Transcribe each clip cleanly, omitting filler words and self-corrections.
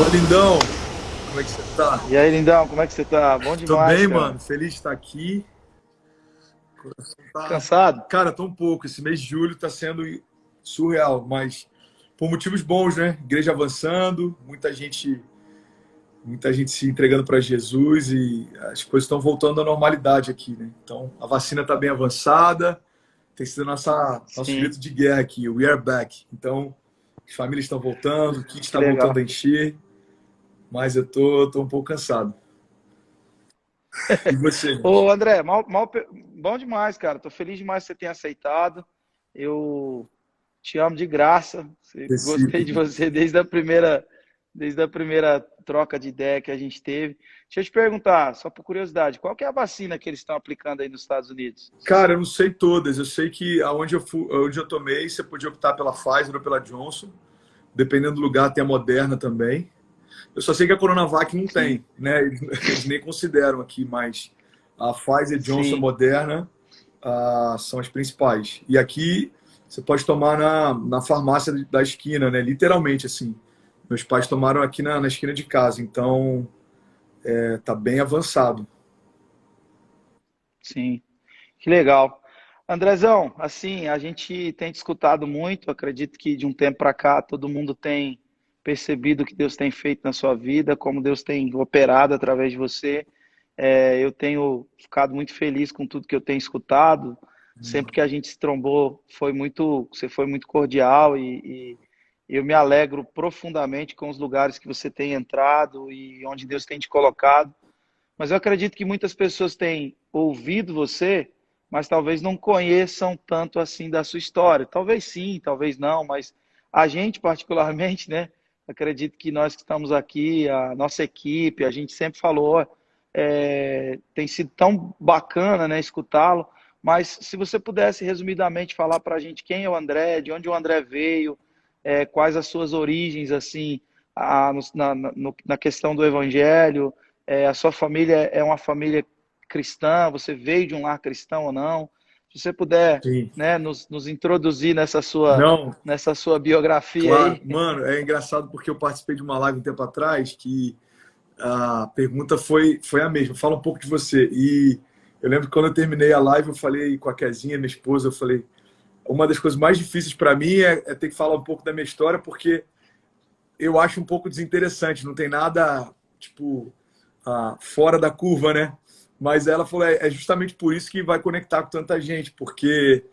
Fala, lindão! Como é que você tá? E aí, lindão, como é que você tá? Bom Tô demais, bem, cara. mano. Feliz de estar aqui. O coração tá... Cansado? Cara, tô um pouco. Esse mês de julho tá sendo surreal, mas por motivos bons, né? Igreja avançando, muita gente se entregando para Jesus e as coisas estão voltando à normalidade aqui, né? Então, a vacina tá bem avançada, tem sido nosso Sim, grito de guerra aqui, we are back. Então, as famílias estão voltando, o kit que está voltando a legal. encher, mas eu tô um pouco cansado. E você, gente? Ô, André, bom demais, cara. Tô feliz demais que você tenha aceitado. Eu te amo de graça. Gostei de Recíproco. você desde a primeira troca de ideia que a gente teve. Deixa eu te perguntar, só por curiosidade, qual que é a vacina que eles estão aplicando aí nos Estados Unidos? Cara, eu não sei todas. Eu sei que onde eu tomei, você podia optar pela Pfizer ou pela Johnson. Dependendo do lugar, tem a Moderna também. Eu só sei que a Coronavac não Sim, tem, né? Eles nem consideram aqui, mas a Pfizer, Johnson, sim. Moderna são as principais. E aqui você pode tomar na farmácia da esquina, né? Literalmente, assim. Meus pais tomaram aqui na esquina de casa, então tá bem avançado. Sim, que legal. Andrezão, assim, a gente tem te escutado muito, acredito que de um tempo para cá todo mundo tem percebido o que Deus tem feito na sua vida, como Deus tem operado através de você. Eu tenho ficado muito feliz com tudo que eu tenho escutado. Sempre que a gente se trombou, você foi muito cordial e eu me alegro profundamente com os lugares que você tem entrado e onde Deus tem te colocado. Mas eu acredito que muitas pessoas têm ouvido você, mas talvez não conheçam tanto assim da sua história. Talvez sim, talvez não, mas a gente particularmente, né? Acredito que nós que estamos aqui, a nossa equipe, a gente sempre falou, tem sido tão bacana, né, escutá-lo. Mas se você pudesse resumidamente falar para a gente quem é o André, de onde o André veio, quais as suas origens, assim, na questão do Evangelho, a sua família é uma família cristã, você veio de um lar cristão ou não? Se você puder, Sim. né, nos introduzir Não, nessa sua biografia claro. aí. Mano, é engraçado porque eu participei de uma live um tempo atrás que a pergunta foi a mesma. Fala um pouco de você. E eu lembro que quando eu terminei a live, eu falei com a Kezinha, minha esposa, eu falei, uma das coisas mais difíceis para mim é ter que falar um pouco da minha história, porque eu acho um pouco desinteressante, não tem nada, tipo, fora da curva, né? Mas ela falou, é justamente por isso que vai conectar com tanta gente, porque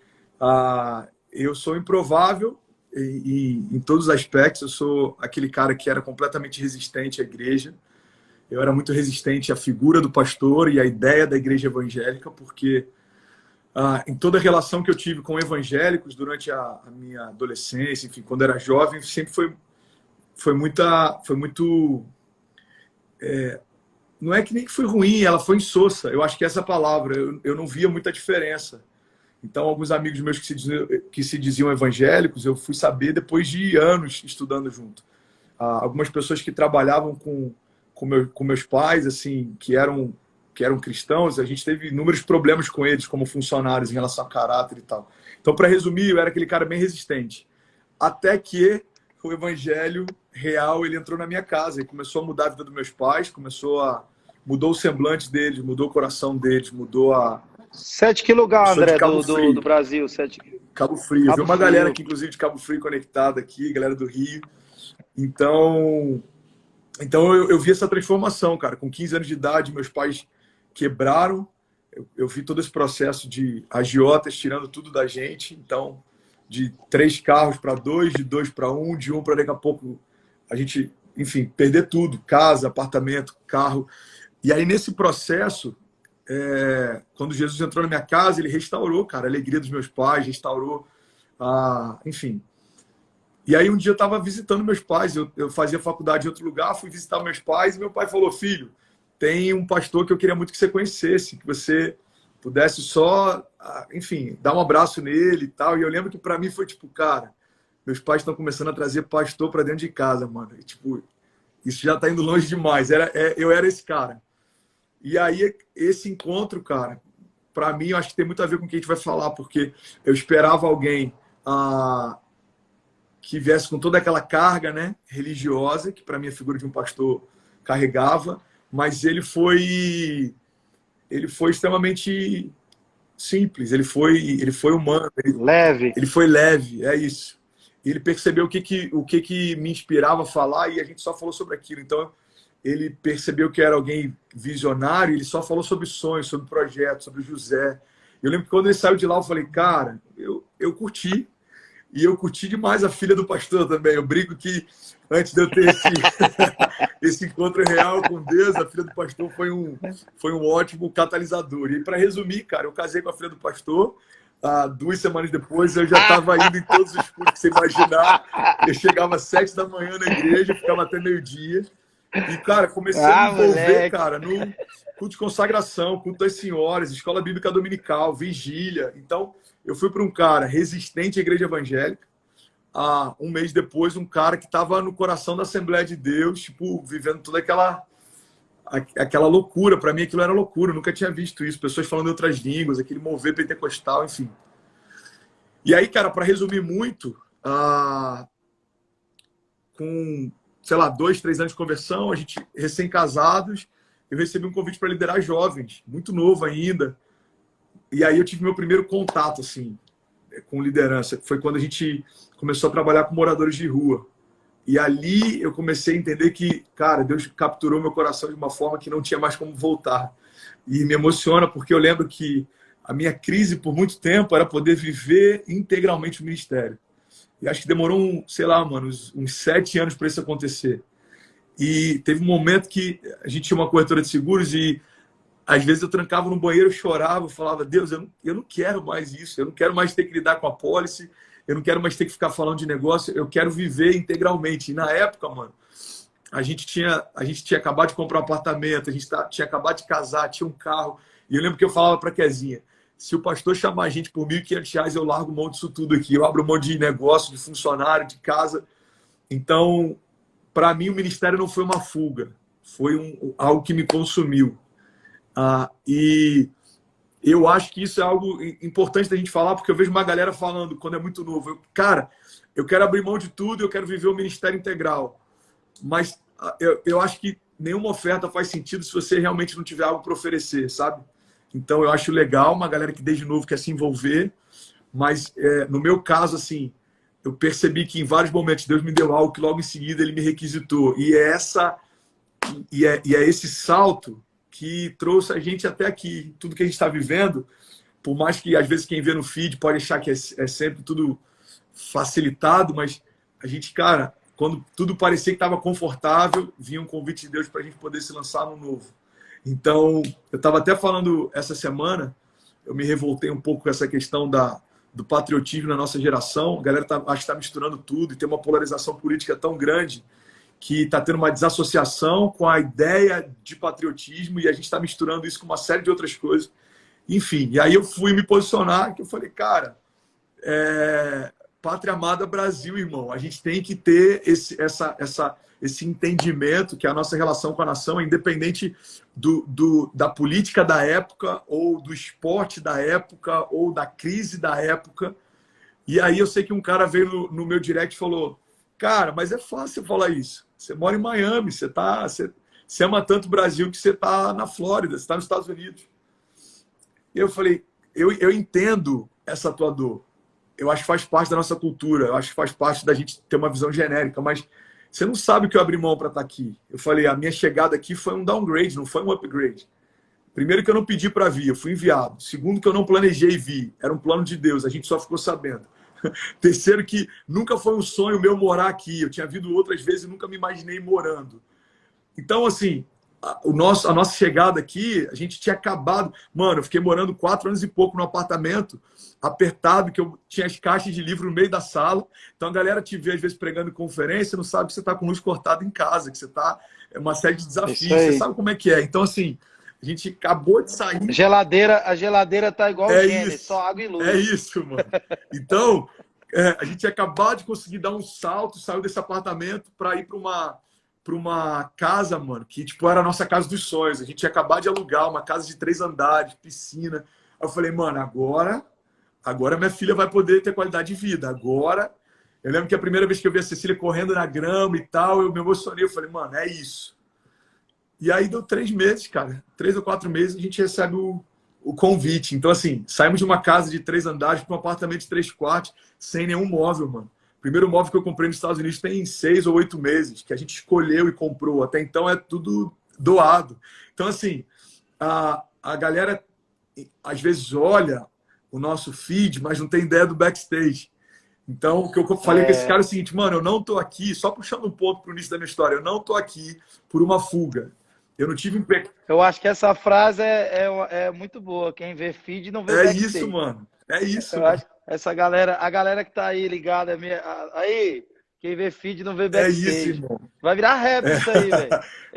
eu sou improvável em todos os aspectos, eu sou aquele cara que era completamente resistente à igreja, eu era muito resistente à figura do pastor e à ideia da igreja evangélica, porque em toda a relação que eu tive com evangélicos durante a minha adolescência, enfim, quando era jovem, sempre foi muito. Não é que nem que foi ruim, ela foi insossa. Eu acho que essa é a palavra. Eu não via muita diferença. Então, alguns amigos meus que se diziam evangélicos, eu fui saber depois de anos estudando junto. Algumas pessoas que trabalhavam com meus pais, assim, que eram cristãos, a gente teve inúmeros problemas com eles como funcionários em relação a caráter e tal. Então, para resumir, eu era aquele cara bem resistente. Até que o evangelho real ele entrou na minha casa e começou a mudar a vida dos meus pais, mudou o semblante deles, mudou o coração deles, mudou a. Sete que Eu lugar, sou de André, Cabo do Frio. Brasil? Cabo Frio. Eu vi Cabo uma galera Frio. aqui, inclusive, de Cabo Frio conectada aqui, galera do Rio. Então, então eu vi essa transformação, cara. Com 15 anos de idade, meus pais quebraram. Eu vi todo esse processo de agiotas tirando tudo da gente. Então, de 3 carros para dois, de dois para um, de um para daqui a pouco a gente, enfim, perder tudo: casa, apartamento, carro. E aí, nesse processo, quando Jesus entrou na minha casa, ele restaurou, cara, a alegria dos meus pais, restaurou, enfim. E aí um dia eu estava visitando meus pais, eu fazia faculdade em outro lugar, fui visitar meus pais e meu pai falou: filho, tem um pastor que eu queria muito que você conhecesse, que você pudesse só, enfim, dar um abraço nele e tal. E eu lembro que para mim foi tipo, cara, meus pais estão começando a trazer pastor para dentro de casa, mano. E, tipo, isso já tá indo longe demais. Eu era esse cara. E aí esse encontro, cara, para mim eu acho que tem muito a ver com o que a gente vai falar, porque eu esperava alguém que viesse com toda aquela carga, né, religiosa, que para mim a figura de um pastor carregava, mas ele foi extremamente simples, ele foi humano, Leve. ele foi leve, é isso. Ele percebeu o que me inspirava a falar e a gente só falou sobre aquilo. Então, ele percebeu que era alguém visionário, ele só falou sobre sonhos, sobre projetos, sobre o José. Eu lembro que quando ele saiu de lá, eu falei, cara, eu curti. E eu curti demais a filha do pastor também. Eu brinco que antes de eu ter esse encontro real com Deus, a filha do pastor foi um ótimo catalisador. E para resumir, cara, eu casei com a filha do pastor. 2 semanas depois eu já estava indo em todos os cultos que você imaginar. Eu chegava às 7 da manhã na igreja, ficava até meio-dia. E, cara, comecei a me envolver, moleque. cara, no culto de consagração, culto das senhoras, escola bíblica dominical, vigília. Então, eu fui para um cara resistente à igreja evangélica. 1 mês depois, um cara que estava no coração da Assembleia de Deus, tipo, vivendo toda aquela loucura. Para mim, aquilo era loucura. Eu nunca tinha visto isso. Pessoas falando outras línguas, aquele mover pentecostal, enfim. E aí, cara, para resumir muito, com, sei lá, 2, 3 anos de conversão, a gente recém-casados, eu recebi um convite para liderar jovens, muito novo ainda. E aí eu tive meu primeiro contato, assim, com liderança. Foi quando a gente começou a trabalhar com moradores de rua. E ali eu comecei a entender que, cara, Deus capturou meu coração de uma forma que não tinha mais como voltar. E me emociona porque eu lembro que a minha crise por muito tempo era poder viver integralmente o ministério. E acho que demorou, sei lá, mano, uns 7 anos para isso acontecer. E teve um momento que a gente tinha uma corretora de seguros e às vezes eu trancava no banheiro, chorava, eu falava, Deus, eu não quero mais isso, eu não quero mais ter que lidar com a pólice, eu não quero mais ter que ficar falando de negócio, eu quero viver integralmente. E na época, mano, a gente tinha acabado de comprar um apartamento, a gente tinha acabado de casar, tinha um carro. E eu lembro que eu falava para a Kezinha, se o pastor chamar a gente por R$ 1.500, eu largo mão disso tudo aqui, eu abro mão de negócio, de funcionário, de casa. Então, para mim, o ministério não foi uma fuga, foi algo que me consumiu. E eu acho que isso é algo importante da gente falar, porque eu vejo uma galera falando, quando é muito novo, cara, eu quero abrir mão de tudo, eu quero viver o ministério integral. Mas eu acho que nenhuma oferta faz sentido se você realmente não tiver algo para oferecer, sabe? Então, eu acho legal uma galera que desde novo quer se envolver, mas no meu caso, assim, eu percebi que em vários momentos Deus me deu algo que logo em seguida ele me requisitou. E é esse salto que trouxe a gente até aqui. Tudo que a gente está vivendo, por mais que às vezes quem vê no feed pode achar que é sempre tudo facilitado, mas a gente, cara, quando tudo parecia que estava confortável, vinha um convite de Deus para a gente poder se lançar no novo. Então, eu estava até falando essa semana, eu me revoltei um pouco com essa questão do patriotismo na nossa geração. A galera acho que está misturando tudo e tem uma polarização política tão grande que está tendo uma desassociação com a ideia de patriotismo e a gente está misturando isso com uma série de outras coisas. Enfim, e aí eu fui me posicionar, que eu falei, cara, Pátria Amada Brasil, irmão, a gente tem que ter esse entendimento que a nossa relação com a nação é independente da política da época ou do esporte da época ou da crise da época. E aí eu sei que um cara veio no meu direct e falou, cara, mas é fácil falar isso. Você mora em Miami, você ama tanto o Brasil que você está na Flórida, você está nos Estados Unidos. E eu falei, eu entendo essa tua dor. Eu acho que faz parte da nossa cultura, eu acho que faz parte da gente ter uma visão genérica, mas você não sabe o que eu abri mão para estar aqui. Eu falei, a minha chegada aqui foi um downgrade, não foi um upgrade. Primeiro que eu não pedi para vir, eu fui enviado. Segundo que eu não planejei vir, era um plano de Deus, a gente só ficou sabendo. Terceiro que nunca foi um sonho meu morar aqui, eu tinha vindo outras vezes e nunca me imaginei morando. Então, assim, a nossa chegada aqui, a gente tinha acabado... Mano, eu fiquei morando 4 anos e pouco no apartamento, apertado, que eu tinha as caixas de livro no meio da sala. Então, a galera te vê, às vezes, pregando em conferência, não sabe que você está com luz cortada em casa, que você está... É uma série de desafios, você sabe como é que é. Então, assim, a gente acabou de sair... A geladeira tá igual o Gênesis, só água e luz. É isso, mano. Então, a gente acabou de conseguir dar um salto, saiu desse apartamento para ir para uma casa, mano, que tipo era a nossa casa dos sonhos. A gente ia acabar de alugar uma casa de 3 andares, piscina. Aí eu falei, mano, agora minha filha vai poder ter qualidade de vida. Agora Eu lembro que a primeira vez que eu vi a Cecília correndo na grama e tal, eu me emocionei. Eu falei, mano, é isso. E aí deu 3 meses, cara. 3 ou 4 meses a gente recebe o convite. Então, assim, saímos de uma casa de 3 andares para um apartamento de 3 quartos, sem nenhum móvel, mano. O primeiro móvel que eu comprei nos Estados Unidos tem 6 ou 8 meses, que a gente escolheu e comprou. Até então é tudo doado. Então, assim, a galera às vezes olha o nosso feed, mas não tem ideia do backstage. Então, o que eu falei com esse cara é o seguinte, mano, eu não tô aqui, só puxando um ponto pro início da minha história, eu não tô aqui por uma fuga. Eu não tive Eu acho que essa frase é muito boa. Quem vê feed não vê backstage. É isso, mano. É isso. Eu acho que essa galera, a galera que tá aí ligada, aí, quem vê feed não vê backstage. É isso, irmão. Vai virar rap isso aí, velho.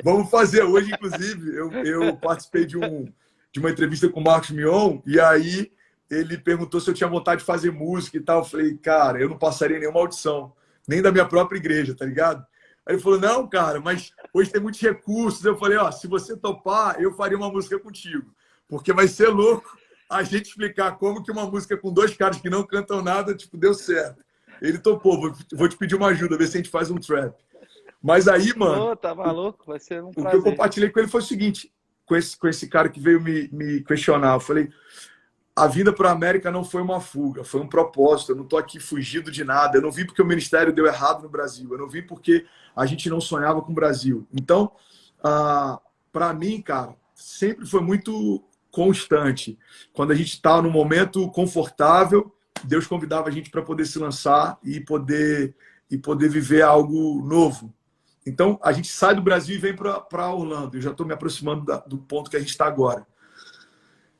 Vamos fazer. Hoje, inclusive, eu participei de uma entrevista com o Marcos Mion, e aí ele perguntou se eu tinha vontade de fazer música e tal. Eu falei, cara, eu não passaria nenhuma audição, nem da minha própria igreja, tá ligado? Aí ele falou, não, cara, mas hoje tem muitos recursos. Eu falei, ó, se você topar, eu faria uma música contigo. Porque vai ser louco a gente explicar como que uma música com 2 caras que não cantam nada, tipo, deu certo. Ele topou, vou te pedir uma ajuda, ver se a gente faz um trap. Mas aí, mano... Tá maluco? Vai ser um prazer. O que eu compartilhei com ele foi o seguinte, com esse cara que veio me questionar. Eu falei, a vinda para a América não foi uma fuga, foi um propósito. Eu não estou aqui fugido de nada. Eu não vim porque o ministério deu errado no Brasil. Eu não vim porque a gente não sonhava com o Brasil. Então, para mim, cara, sempre foi muito constante. Quando a gente estava num momento confortável, Deus convidava a gente para poder se lançar e poder viver algo novo. Então, a gente sai do Brasil e vem para Orlando. Eu já estou me aproximando do ponto que a gente está agora.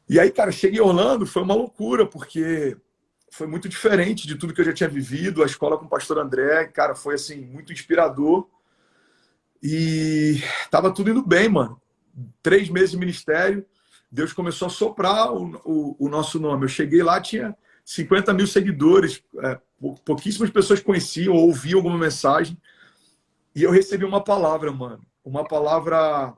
E aí, cara, cheguei em Orlando, foi uma loucura, porque foi muito diferente de tudo que eu já tinha vivido. A escola com o pastor André, cara, foi, assim, muito inspirador. E tava tudo indo bem, mano. 3 meses de ministério, Deus começou a soprar o nosso nome. Eu cheguei lá, tinha 50 mil seguidores, pouquíssimas pessoas conheciam ou ouviam alguma mensagem. E eu recebi uma palavra, mano. Uma palavra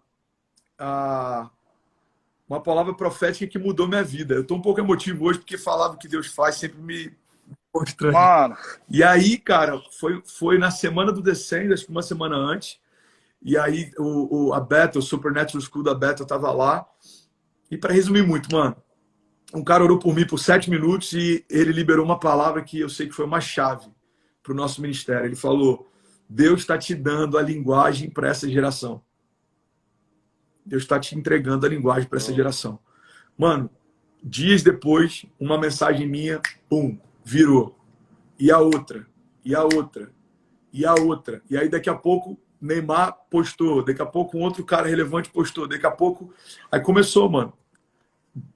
profética que mudou minha vida. Eu tô um pouco emotivo hoje, porque falar do que Deus faz sempre me constrange. Mano. E aí, cara, foi na semana do Descend, acho que uma semana antes. E aí a Bethel, o Supernatural School da Bethel, tava lá. E para resumir muito, mano, um cara orou por mim por 7 minutos e ele liberou uma palavra que eu sei que foi uma chave para o nosso ministério. Ele falou, Deus está te dando a linguagem para essa geração. Deus está te entregando a linguagem para essa geração. Mano, dias depois, uma mensagem minha, pum, virou. E a outra, e a outra, e a outra. E aí daqui a pouco Neymar postou, daqui a pouco um outro cara relevante postou, daqui a pouco... Aí começou, mano.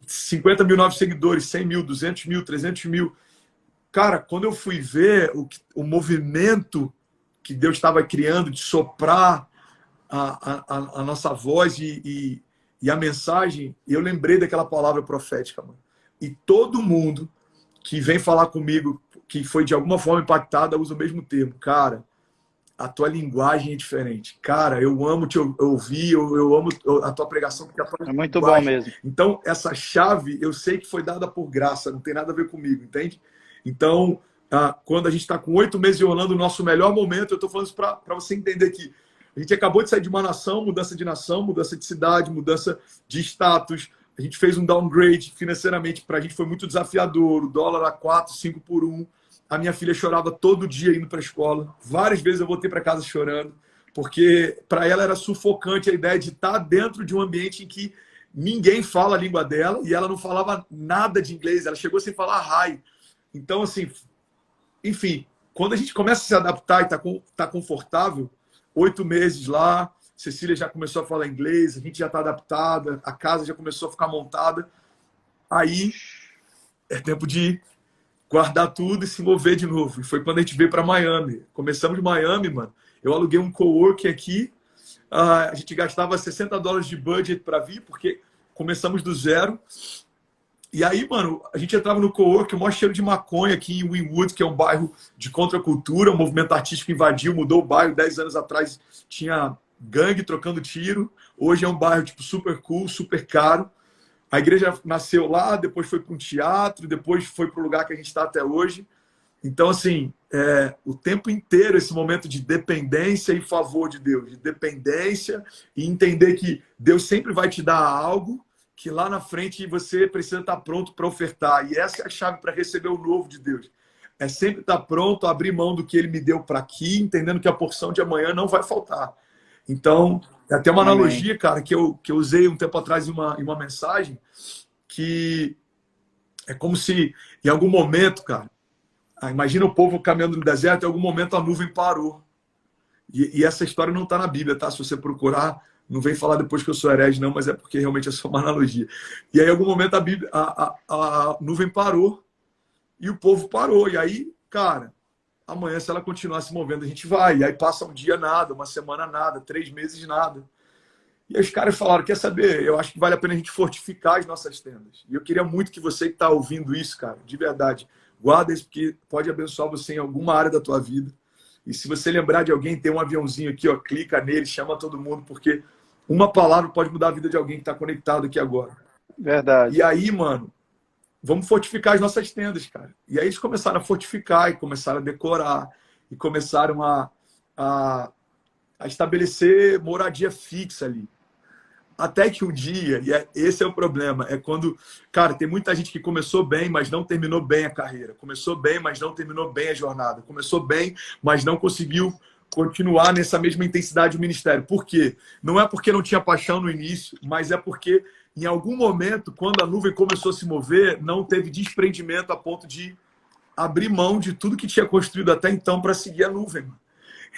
50 mil novos seguidores, 100 mil, 200 mil, 300 mil. Cara, quando eu fui ver o movimento que Deus estava criando de soprar a nossa voz e a mensagem, eu lembrei daquela palavra profética, mano. E todo mundo que vem falar comigo, que foi de alguma forma impactada, usa o mesmo termo. Cara, a tua linguagem é diferente. Cara, eu amo te ouvir, eu amo a tua pregação. Porque a tua é muito bom mesmo. Então, essa chave, eu sei que foi dada por graça, não tem nada a ver comigo, entende? Então, quando a gente está com 8 meses em Orlando, o nosso melhor momento, eu estou falando isso para você entender que a gente acabou de sair de uma nação, mudança de cidade, mudança de status. A gente fez um downgrade financeiramente, para a gente foi muito desafiador. O dólar a 4, 5 por 1. A minha filha chorava todo dia indo para a escola. Várias vezes eu voltei para casa chorando, porque para ela era sufocante a ideia de estar dentro de um ambiente em que ninguém fala a língua dela e ela não falava nada de inglês. Ela chegou sem falar hi. Então, assim, enfim, quando a gente começa a se adaptar e tá confortável, 8 meses lá, Cecília já começou a falar inglês, a gente já está adaptada, a casa já começou a ficar montada. Aí é tempo de guardar tudo e se mover de novo. E foi quando a gente veio para Miami. Começamos de Miami, mano. Eu aluguei um coworking aqui. A gente gastava $60 de budget para vir, porque começamos do zero. E aí, mano, a gente entrava no coworking, o maior cheiro de maconha aqui em Wynwood, que é um bairro de contracultura. O movimento artístico invadiu, mudou o bairro. 10 anos atrás tinha gangue trocando tiro. Hoje é um bairro tipo super cool, super caro. A igreja nasceu lá, depois foi para um teatro, depois foi para o lugar que a gente está até hoje. Então, assim, o tempo inteiro esse momento de dependência em favor de Deus, de dependência e entender que Deus sempre vai te dar algo que lá na frente você precisa estar pronto para ofertar. E essa é a chave para receber o novo de Deus. É sempre estar pronto a abrir mão do que ele me deu para aqui, entendendo que a porção de amanhã não vai faltar. Então, é até uma analogia, cara, que eu usei um tempo atrás em uma mensagem, que é como se, em algum momento, cara, imagina o povo caminhando no deserto, em algum momento a nuvem parou. E essa história não está na Bíblia, tá? Se você procurar, não vem falar depois que eu sou herege, não, mas é porque realmente é só uma analogia. E aí, em algum momento, a nuvem parou e o povo parou. E aí, cara, amanhã, se ela continuar se movendo, a gente vai. E aí passa um dia nada, uma semana nada, 3 meses nada. E aí os caras falaram, quer saber? Eu acho que vale a pena a gente fortificar as nossas tendas. E eu queria muito que você que está ouvindo isso, cara, de verdade, guarda isso, porque pode abençoar você em alguma área da tua vida. E se você lembrar de alguém, tem um aviãozinho aqui, ó, clica nele, chama todo mundo, porque uma palavra pode mudar a vida de alguém que está conectado aqui agora. Verdade. E aí, mano, vamos fortificar as nossas tendas, cara. E aí eles começaram a fortificar, e começaram a decorar, e começaram a estabelecer moradia fixa ali. Até que um dia, esse é o problema, é quando, cara, tem muita gente que começou bem, mas não terminou bem a carreira. Começou bem, mas não terminou bem a jornada. Começou bem, mas não conseguiu continuar nessa mesma intensidade do ministério. Por quê? Não é porque não tinha paixão no início, mas é porque em algum momento, quando a nuvem começou a se mover, não teve desprendimento a ponto de abrir mão de tudo que tinha construído até então para seguir a nuvem.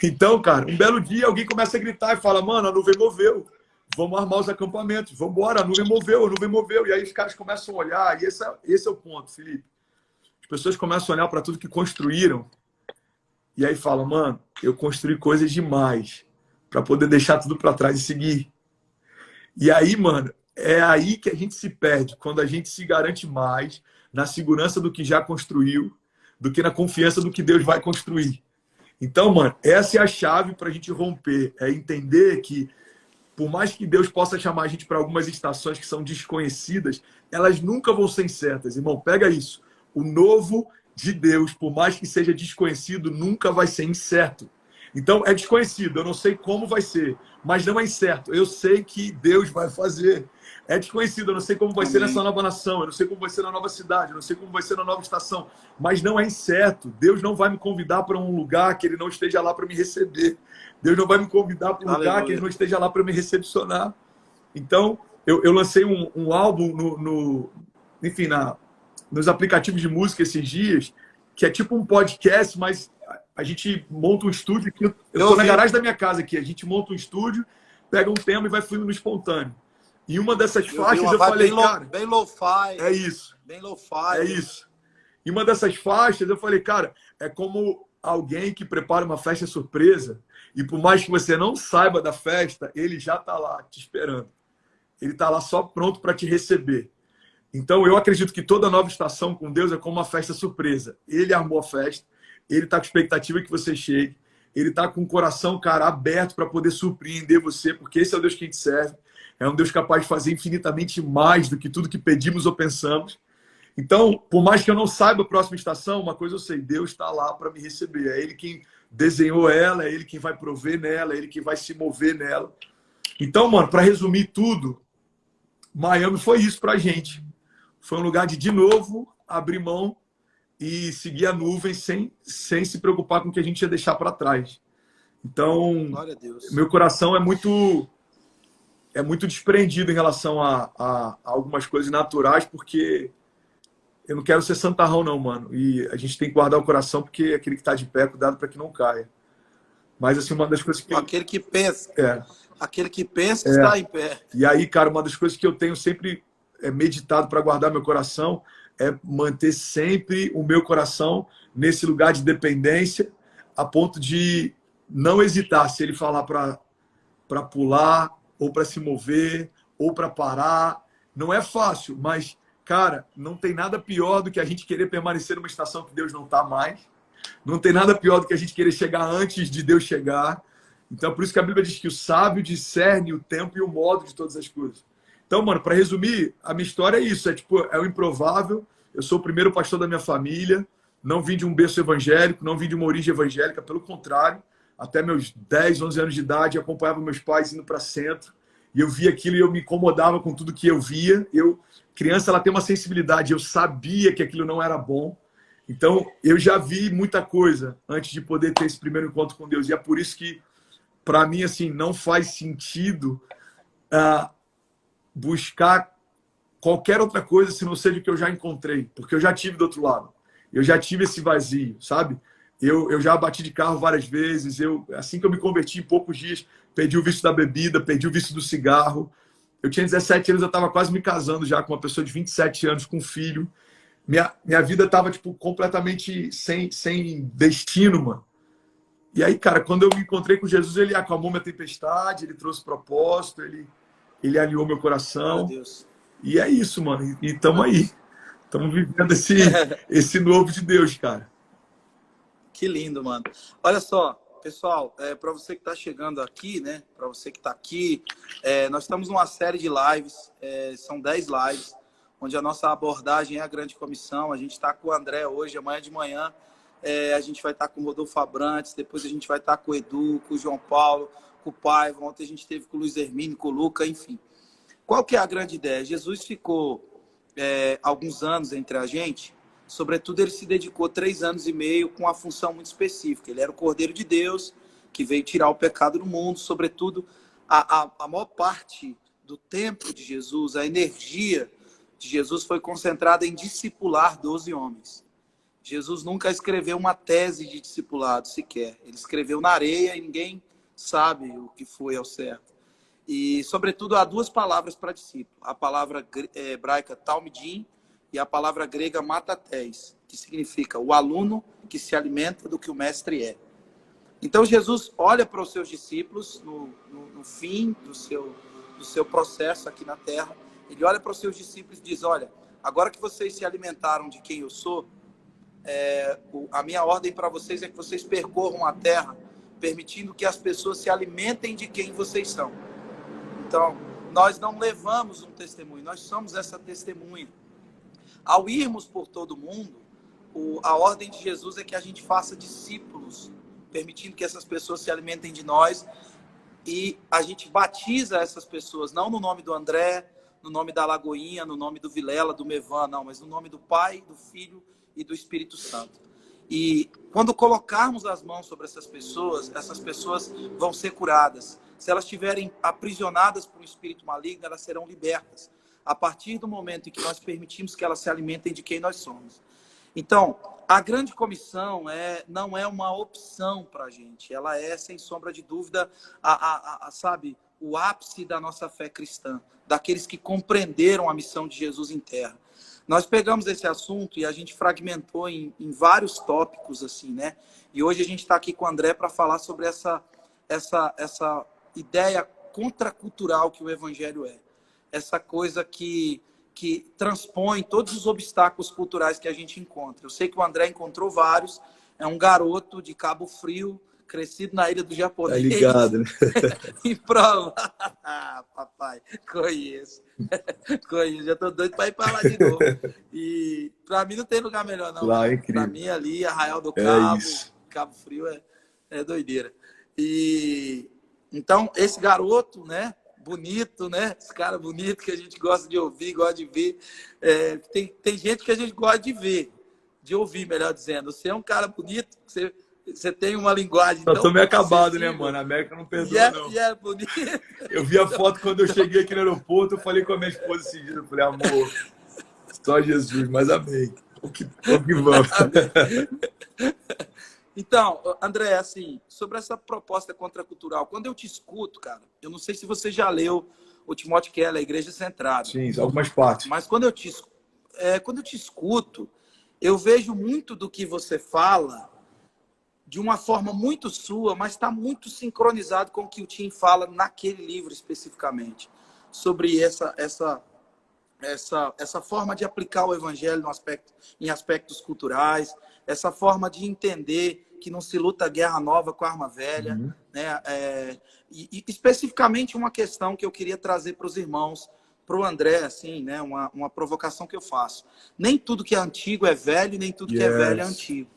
Então, cara, um belo dia alguém começa a gritar e fala, mano, a nuvem moveu. Vamos armar os acampamentos, vamos embora, a nuvem moveu. E aí os caras começam a olhar, e esse é o ponto, Felipe. As pessoas começam a olhar para tudo que construíram, e aí falam, mano, eu construí coisas demais para poder deixar tudo para trás e seguir. E aí, mano, é aí que a gente se perde, quando a gente se garante mais na segurança do que já construiu, do que na confiança do que Deus vai construir. Então, mano, essa é a chave para a gente romper, é entender que por mais que Deus possa chamar a gente para algumas estações que são desconhecidas, elas nunca vão ser incertas. Irmão, pega isso. O novo de Deus, por mais que seja desconhecido, nunca vai ser incerto. Então, é desconhecido. Eu não sei como vai ser, mas não é incerto. Eu sei que Deus vai fazer. É desconhecido. Eu não sei como vai ser nessa nova nação. Eu não sei como vai ser na nova cidade. Eu não sei como vai ser na nova estação. Mas não é incerto. Deus não vai me convidar para um lugar que Ele não esteja lá para me receber. Deus não vai me convidar para um lugar que Ele não esteja lá para me recepcionar. Então, eu lancei um álbum enfim, nos aplicativos de música esses dias, que é tipo um podcast, mas a gente monta um estúdio aqui. Eu estou na garagem da minha casa aqui. A gente monta um estúdio, pega um tema e vai fluindo no espontâneo. E uma dessas faixas eu falei, cara... Bem lo-fi. É isso. Bem lo-fi. É isso. E uma dessas faixas eu falei, cara, é como alguém que prepara uma festa surpresa e por mais que você não saiba da festa, ele já está lá te esperando. Ele está lá só pronto para te receber. Então, eu acredito que toda nova estação com Deus é como uma festa surpresa. Ele armou a festa, ele está com expectativa que você chegue, ele está com o coração, cara, aberto para poder surpreender você, porque esse é o Deus que a gente serve. É um Deus capaz de fazer infinitamente mais do que tudo que pedimos ou pensamos. Então, por mais que eu não saiba a próxima estação, uma coisa eu sei, Deus está lá para me receber. É Ele quem desenhou ela, é Ele quem vai prover nela, é Ele quem vai se mover nela. Então, mano, para resumir tudo, Miami foi isso pra gente. Foi um lugar de novo, abrir mão e seguir a nuvem sem se preocupar com o que a gente ia deixar para trás. Então, glória a Deus. Meu coração é muito desprendido em relação a algumas coisas naturais, porque eu não quero ser santarrão, não, mano. E a gente tem que guardar o coração, porque aquele que está de pé, cuidado para que não caia. Mas, assim, uma das coisas que... Aquele que pensa. É. Aquele que pensa está em pé. E aí, cara, uma das coisas que eu tenho sempre meditado para guardar meu coração é manter sempre o meu coração nesse lugar de dependência, a ponto de não hesitar se ele falar para pular, ou para se mover, ou para parar. Não é fácil, mas, cara, não tem nada pior do que a gente querer permanecer numa estação que Deus não está mais. Não tem nada pior do que a gente querer chegar antes de Deus chegar. Então, por isso que a Bíblia diz que o sábio discerne o tempo e o modo de todas as coisas. Então, mano, para resumir, a minha história é isso. É o improvável. Eu sou o primeiro pastor da minha família. não vim de um berço evangélico, não vim de uma origem evangélica, pelo contrário, até meus 10, 11 anos de idade, eu acompanhava meus pais indo para centro, e eu via aquilo e eu me incomodava com tudo que eu via. Criança, ela tem uma sensibilidade, eu sabia que aquilo não era bom. Então, eu já vi muita coisa antes de poder ter esse primeiro encontro com Deus. E é por isso que, para mim, assim, não faz sentido buscar qualquer outra coisa se não seja o que eu já encontrei. Porque eu já tive do outro lado. Eu já tive esse vazio, sabe? Eu já bati de carro várias vezes. Assim que eu me converti, em poucos dias, perdi o vício da bebida, perdi o vício do cigarro. Eu tinha 17 anos, eu estava quase me casando já com uma pessoa de 27 anos, com um filho. Minha vida estava tipo, completamente sem destino, mano. E aí, cara, quando eu me encontrei com Jesus, ele acalmou minha tempestade, ele trouxe propósito, ele alinhou meu coração. Meu Deus. E é isso, mano. E estamos aí. Estamos vivendo esse novo de Deus, cara. Que lindo, mano. Olha só, pessoal, para você que está chegando aqui, né? Para você que está aqui, nós estamos numa série de lives, são 10 lives, onde a nossa abordagem é a grande comissão. A gente está com o André hoje, amanhã de manhã a gente vai estar com o Rodolfo Abrantes, depois a gente vai estar com o Edu, com o João Paulo, com o Paiva, ontem a gente teve com o Luiz Hermínio, com o Luca, enfim. Qual que é a grande ideia? Jesus ficou alguns anos entre a gente, sobretudo ele se dedicou 3 anos e meio com uma função muito específica. Ele era o Cordeiro de Deus, que veio tirar o pecado do mundo, sobretudo a maior parte do tempo de Jesus, a energia de Jesus foi concentrada em discipular 12 homens. Jesus nunca escreveu uma tese de discipulado sequer. Ele escreveu na areia e ninguém sabe o que foi ao certo. E, sobretudo, há 2 palavras para discípulo. A palavra hebraica talmidim e a palavra grega matatés, que significa o aluno que se alimenta do que o mestre é. Então, Jesus olha para os seus discípulos no fim do seu processo aqui na Terra. Ele olha para os seus discípulos e diz, olha, agora que vocês se alimentaram de quem eu sou, a minha ordem para vocês é que vocês percorram a Terra, permitindo que as pessoas se alimentem de quem vocês são. Então, nós não levamos um testemunho, nós somos essa testemunha. Ao irmos por todo mundo, a ordem de Jesus é que a gente faça discípulos, permitindo que essas pessoas se alimentem de nós, e a gente batiza essas pessoas, não no nome do André, no nome da Lagoinha, no nome do Vilela, do Mevan, não, mas no nome do Pai, do Filho e do Espírito Santo. E quando colocarmos as mãos sobre essas pessoas vão ser curadas. Se elas estiverem aprisionadas por um espírito maligno, elas serão libertas, a partir do momento em que nós permitimos que elas se alimentem de quem nós somos. Então, a grande comissão não é uma opção para a gente, ela é, sem sombra de dúvida, sabe, o ápice da nossa fé cristã, daqueles que compreenderam a missão de Jesus em terra. Nós pegamos esse assunto e a gente fragmentou em vários tópicos, assim, né? E hoje a gente está aqui com o André para falar sobre essa ideia contracultural que o Evangelho é. Essa coisa que transpõe todos os obstáculos culturais que a gente encontra. Eu sei que o André encontrou vários. É um garoto de Cabo Frio, crescido na ilha do Japonês. É ligado, né? Em prova. Papai, conheço. Já tô doido para ir para lá de novo. E para mim não tem lugar melhor, não. Lá é incrível. Para mim ali, Arraial do Cabo, isso. Cabo Frio é doideira. E então, esse garoto, né? Bonito, né? Esse cara bonito que a gente gosta de ouvir, gosta de ver. Tem gente que a gente gosta de ver, de ouvir, melhor dizendo. Você é um cara bonito, você tem uma linguagem. Eu tô meio acabado, né, mano? A América não perdoa, não. E é bonito. Eu vi a foto quando eu cheguei aqui no aeroporto, eu falei com a minha esposa esse dia, eu falei, amor, só Jesus, mas amém. O que vamos. Então, André, assim, sobre essa proposta contracultural, quando eu te escuto, cara, eu não sei se você já leu o Timóteo Keller, A Igreja Centrada. Sim, algumas partes. Mas quando eu te escuto, eu vejo muito do que você fala de uma forma muito sua, mas está muito sincronizado com o que o Tim fala naquele livro especificamente, sobre essa forma de aplicar o evangelho em aspectos culturais, essa forma de entender que não se luta guerra nova com arma velha, né? E especificamente uma questão que eu queria trazer para os irmãos pro André, assim, né, uma provocação que eu faço. Nem tudo que é antigo é velho, nem tudo que é velho é antigo.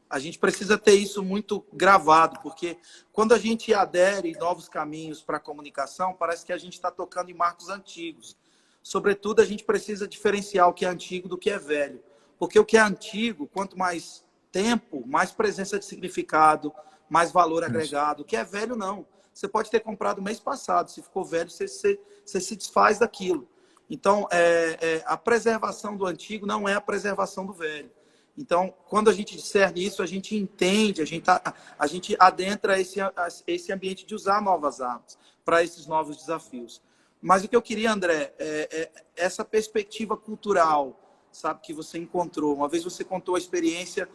A gente precisa ter isso muito gravado, porque quando a gente adere novos caminhos para a comunicação, parece que a gente está tocando em marcos antigos. Sobretudo, a gente precisa diferenciar o que é antigo do que é velho. Porque o que é antigo, quanto mais tempo, mais presença de significado, mais valor agregado. O que é velho, não. Você pode ter comprado mês passado. Se ficou velho, você se desfaz daquilo. Então, a preservação do antigo não é a preservação do velho. Então, quando a gente discerne isso, a gente entende, a gente adentra esse ambiente de usar novas armas para esses novos desafios. Mas o que eu queria, André, essa perspectiva cultural, sabe, que você encontrou. Uma vez você contou a experiência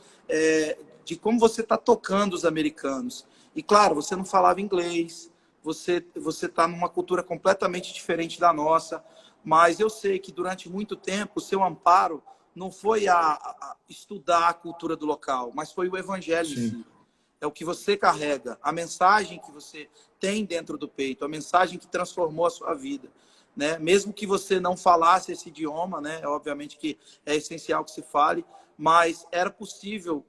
de como você está tocando os americanos. E, claro, você não falava inglês, você está numa cultura completamente diferente da nossa, mas eu sei que durante muito tempo o seu amparo não foi a estudar a cultura do local, mas foi o evangelho em si. É o que você carrega, a mensagem que você tem dentro do peito, a mensagem que transformou a sua vida, né? Mesmo que você não falasse esse idioma, né? Obviamente que é essencial que se fale, mas era possível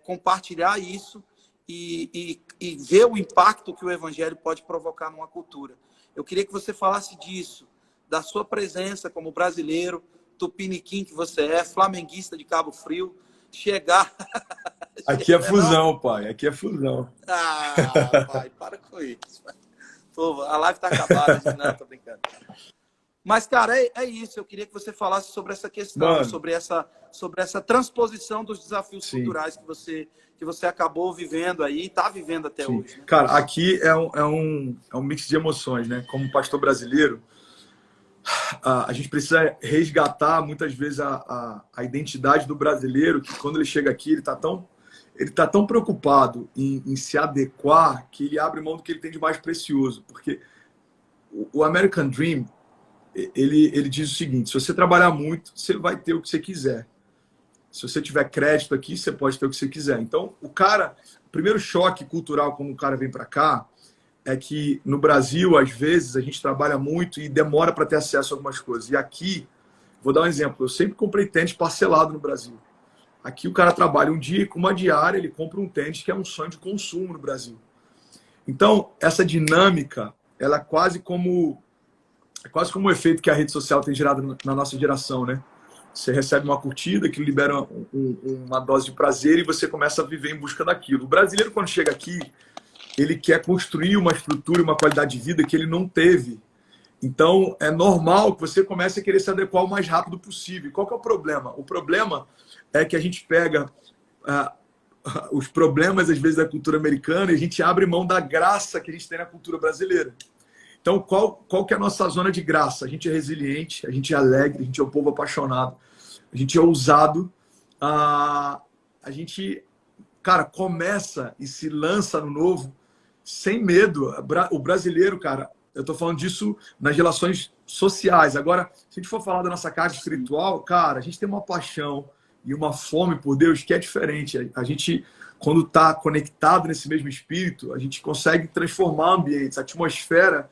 compartilhar isso e ver o impacto que o evangelho pode provocar numa cultura. Eu queria que você falasse disso, da sua presença como brasileiro, tupiniquim que você é, flamenguista de Cabo Frio, chegar... Aqui é fusão, pai. Aqui é fusão. Ah, pai, para com isso. Pô, a live tá acabada. Não, tô brincando. Mas, cara, é isso. Eu queria que você falasse sobre essa questão, sobre essa transposição dos desafios culturais que você acabou vivendo aí e está vivendo até hoje. Né? Cara, aqui é um mix de emoções, né? Como pastor brasileiro, a gente precisa resgatar muitas vezes a identidade do brasileiro, que quando ele chega aqui, ele está tão preocupado em se adequar que ele abre mão do que ele tem de mais precioso. Porque o American Dream, ele diz o seguinte: se você trabalhar muito, você vai ter o que você quiser. Se você tiver crédito aqui, você pode ter o que você quiser. Então, o primeiro choque cultural quando o cara vem para cá é que no Brasil, às vezes, a gente trabalha muito e demora para ter acesso a algumas coisas. E aqui, vou dar um exemplo, eu sempre comprei tênis parcelado no Brasil. Aqui o cara trabalha um dia, com uma diária, ele compra um tênis que é um sonho de consumo no Brasil. Então, essa dinâmica, ela é quase como o efeito que a rede social tem gerado na nossa geração, né? Você recebe uma curtida que libera uma dose de prazer e você começa a viver em busca daquilo. O brasileiro, quando chega aqui, ele quer construir uma estrutura, uma qualidade de vida que ele não teve. Então, é normal que você comece a querer se adequar o mais rápido possível. Qual que é o problema? O problema é que a gente pega os problemas, às vezes, da cultura americana e a gente abre mão da graça que a gente tem na cultura brasileira. Então, qual que é a nossa zona de graça? A gente é resiliente, a gente é alegre, a gente é um povo apaixonado, a gente é ousado, a gente, cara, começa e se lança no novo sem medo. O brasileiro, cara, eu tô falando disso nas relações sociais. Agora, se a gente for falar da nossa carga espiritual, cara, a gente tem uma paixão e uma fome por Deus que é diferente. A gente, quando tá conectado nesse mesmo espírito, a gente consegue transformar ambientes, a atmosfera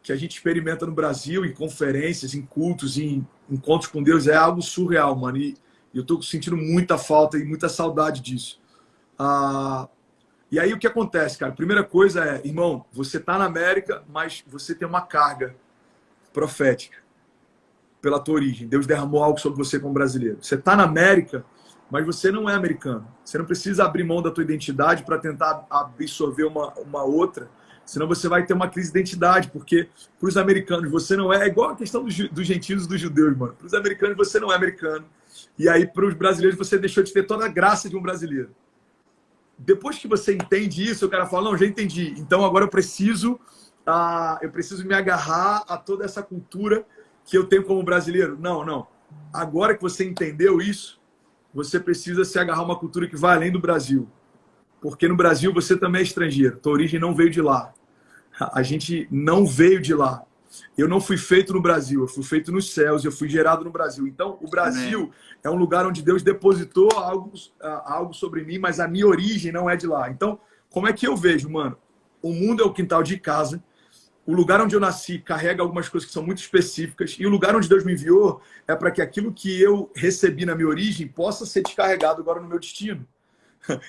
que a gente experimenta no Brasil, em conferências, em cultos, em encontros com Deus, é algo surreal, mano. E eu tô sentindo muita falta e muita saudade disso. E aí o que acontece, cara? Primeira coisa é, irmão, você tá na América, mas você tem uma carga profética pela tua origem. Deus derramou algo sobre você como brasileiro. Você tá na América, mas você não é americano. Você não precisa abrir mão da tua identidade para tentar absorver uma outra. Senão você vai ter uma crise de identidade, porque para os americanos você não é igual a questão dos gentios e dos judeus, mano. Para os americanos você não é americano. E aí para os brasileiros você deixou de ter toda a graça de um brasileiro. Depois que você entende isso, o cara fala, não, já entendi. Então agora eu preciso me agarrar a toda essa cultura que eu tenho como brasileiro. Não. Agora que você entendeu isso, você precisa se agarrar a uma cultura que vai além do Brasil. Porque no Brasil você também é estrangeiro. Tua origem não veio de lá. A gente não veio de lá. Eu não fui feito no Brasil. Eu fui feito nos céus. Eu fui gerado no Brasil. Então, o Brasil é um lugar onde Deus depositou algo sobre mim, mas a minha origem não é de lá. Então, como é que eu vejo, mano? O mundo é o quintal de casa o lugar onde eu nasci carrega algumas coisas que são muito específicas, e o lugar onde Deus me enviou é para que aquilo que eu recebi na minha origem possa ser descarregado agora no meu destino.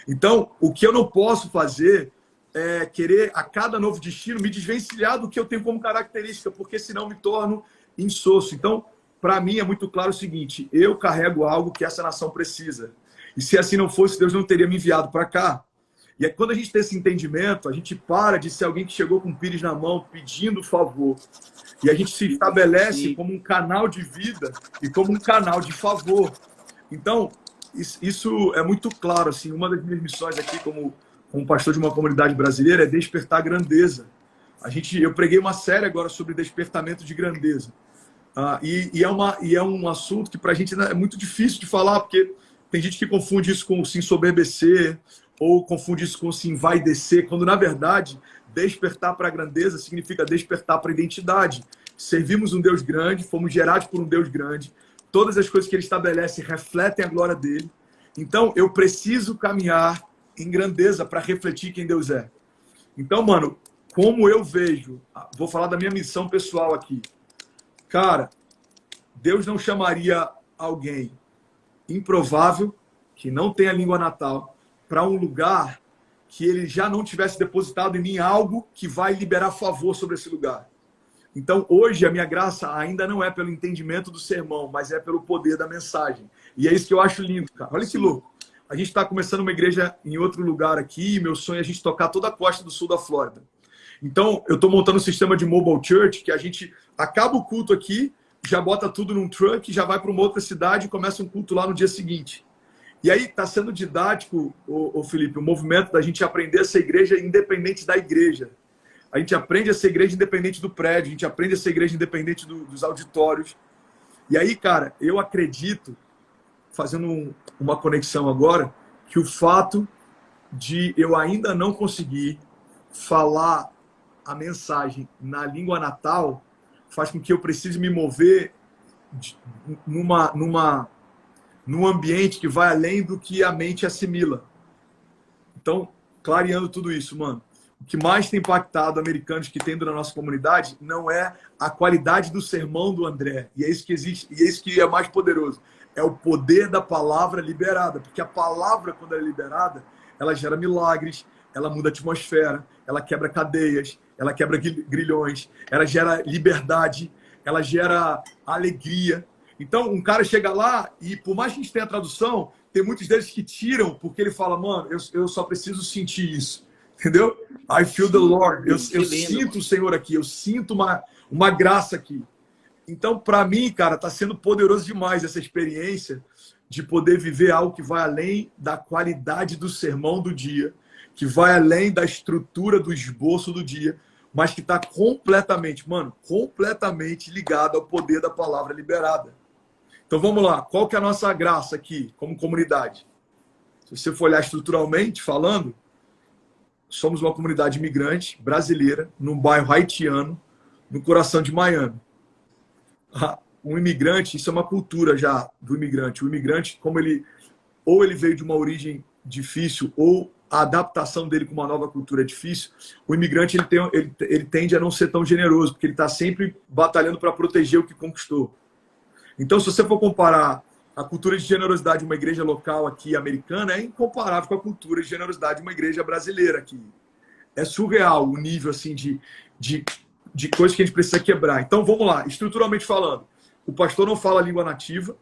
Então, o que eu não posso fazer é querer, a cada novo destino, me desvencilhar do que eu tenho como característica, porque senão me torno insosso. Então, para mim é muito claro o seguinte: eu carrego algo que essa nação precisa. E se assim não fosse, Deus não teria me enviado para cá. E aí, quando a gente tem esse entendimento, a gente para de ser alguém que chegou com o pires na mão pedindo favor. E a gente se estabelece como um canal de vida e como um canal de favor. Então, isso é muito claro. Assim, uma das minhas missões aqui como pastor de uma comunidade brasileira é despertar a grandeza. Eu preguei uma série agora sobre despertamento de grandeza. E é um assunto que para a gente é muito difícil de falar, porque tem gente que confunde isso com se ensoberbecer, ou confunde isso com se envaidecer, quando na verdade despertar para a grandeza significa despertar para a identidade. Servimos um Deus grande, fomos gerados por um Deus grande, todas as coisas que ele estabelece refletem a glória dele. Então eu preciso caminhar em grandeza para refletir quem Deus é. Então, mano, como eu vejo, vou falar da minha missão pessoal aqui. Cara, Deus não chamaria alguém improvável, que não tem a língua natal, para um lugar que ele já não tivesse depositado em mim algo que vai liberar favor sobre esse lugar. Então, hoje, a minha graça ainda não é pelo entendimento do sermão, mas é pelo poder da mensagem. E é isso que eu acho lindo, cara. Olha que louco. A gente está começando uma igreja em outro lugar aqui, e meu sonho é a gente tocar toda a costa do sul da Flórida. Então, eu estou montando um sistema de mobile church, que a gente acaba o culto aqui, já bota tudo num truck, já vai para uma outra cidade e começa um culto lá no dia seguinte. E aí está sendo didático, Felipe, o movimento da gente aprender a ser igreja independente da igreja. A gente aprende a ser igreja independente do prédio, a gente aprende a ser igreja independente dos auditórios. E aí, cara, eu acredito, fazendo uma conexão agora, que o fato de eu ainda não conseguir falar a mensagem na língua natal faz com que eu precise me mover num ambiente que vai além do que a mente assimila. Então, clareando tudo isso, mano, o que mais tem impactado americanos que tem na nossa comunidade não é a qualidade do sermão do André, e é isso que existe, e é isso que é mais poderoso, é o poder da palavra liberada, porque a palavra, quando ela é liberada, ela gera milagres, ela muda a atmosfera, ela quebra cadeias, ela quebra grilhões, ela gera liberdade, ela gera alegria. Então, um cara chega lá e, por mais que a gente tenha a tradução, tem muitos deles que tiram, porque ele fala, mano, eu só preciso sentir isso. Entendeu? I feel the Lord. Eu sinto o Senhor aqui, eu sinto uma graça aqui. Então, para mim, cara, tá sendo poderoso demais essa experiência de poder viver algo que vai além da qualidade do sermão do dia, que vai além da estrutura do esboço do dia, mas que está completamente, mano, completamente ligado ao poder da palavra liberada. Então vamos lá, qual que é a nossa graça aqui, como comunidade? Se você for olhar estruturalmente falando, somos uma comunidade imigrante brasileira, num bairro haitiano, no coração de Miami. Um imigrante, isso é uma cultura já do imigrante. O imigrante, como ele veio de uma origem difícil, ou a adaptação dele com uma nova cultura é difícil, o imigrante ele tende a não ser tão generoso, porque ele está sempre batalhando para proteger o que conquistou. Então, se você for comparar a cultura de generosidade de uma igreja local aqui americana, é incomparável com a cultura de generosidade de uma igreja brasileira aqui. É surreal o nível assim, de coisas que a gente precisa quebrar. Então, vamos lá. Estruturalmente falando, o pastor não fala a língua nativa,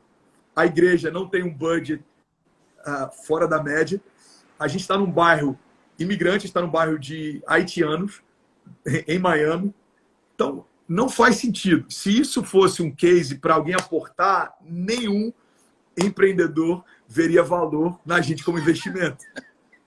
a igreja não tem um budget fora da média, a gente está num bairro imigrante, está num bairro de haitianos, em Miami. Então, não faz sentido. Se isso fosse um case para alguém aportar, nenhum empreendedor veria valor na gente como investimento.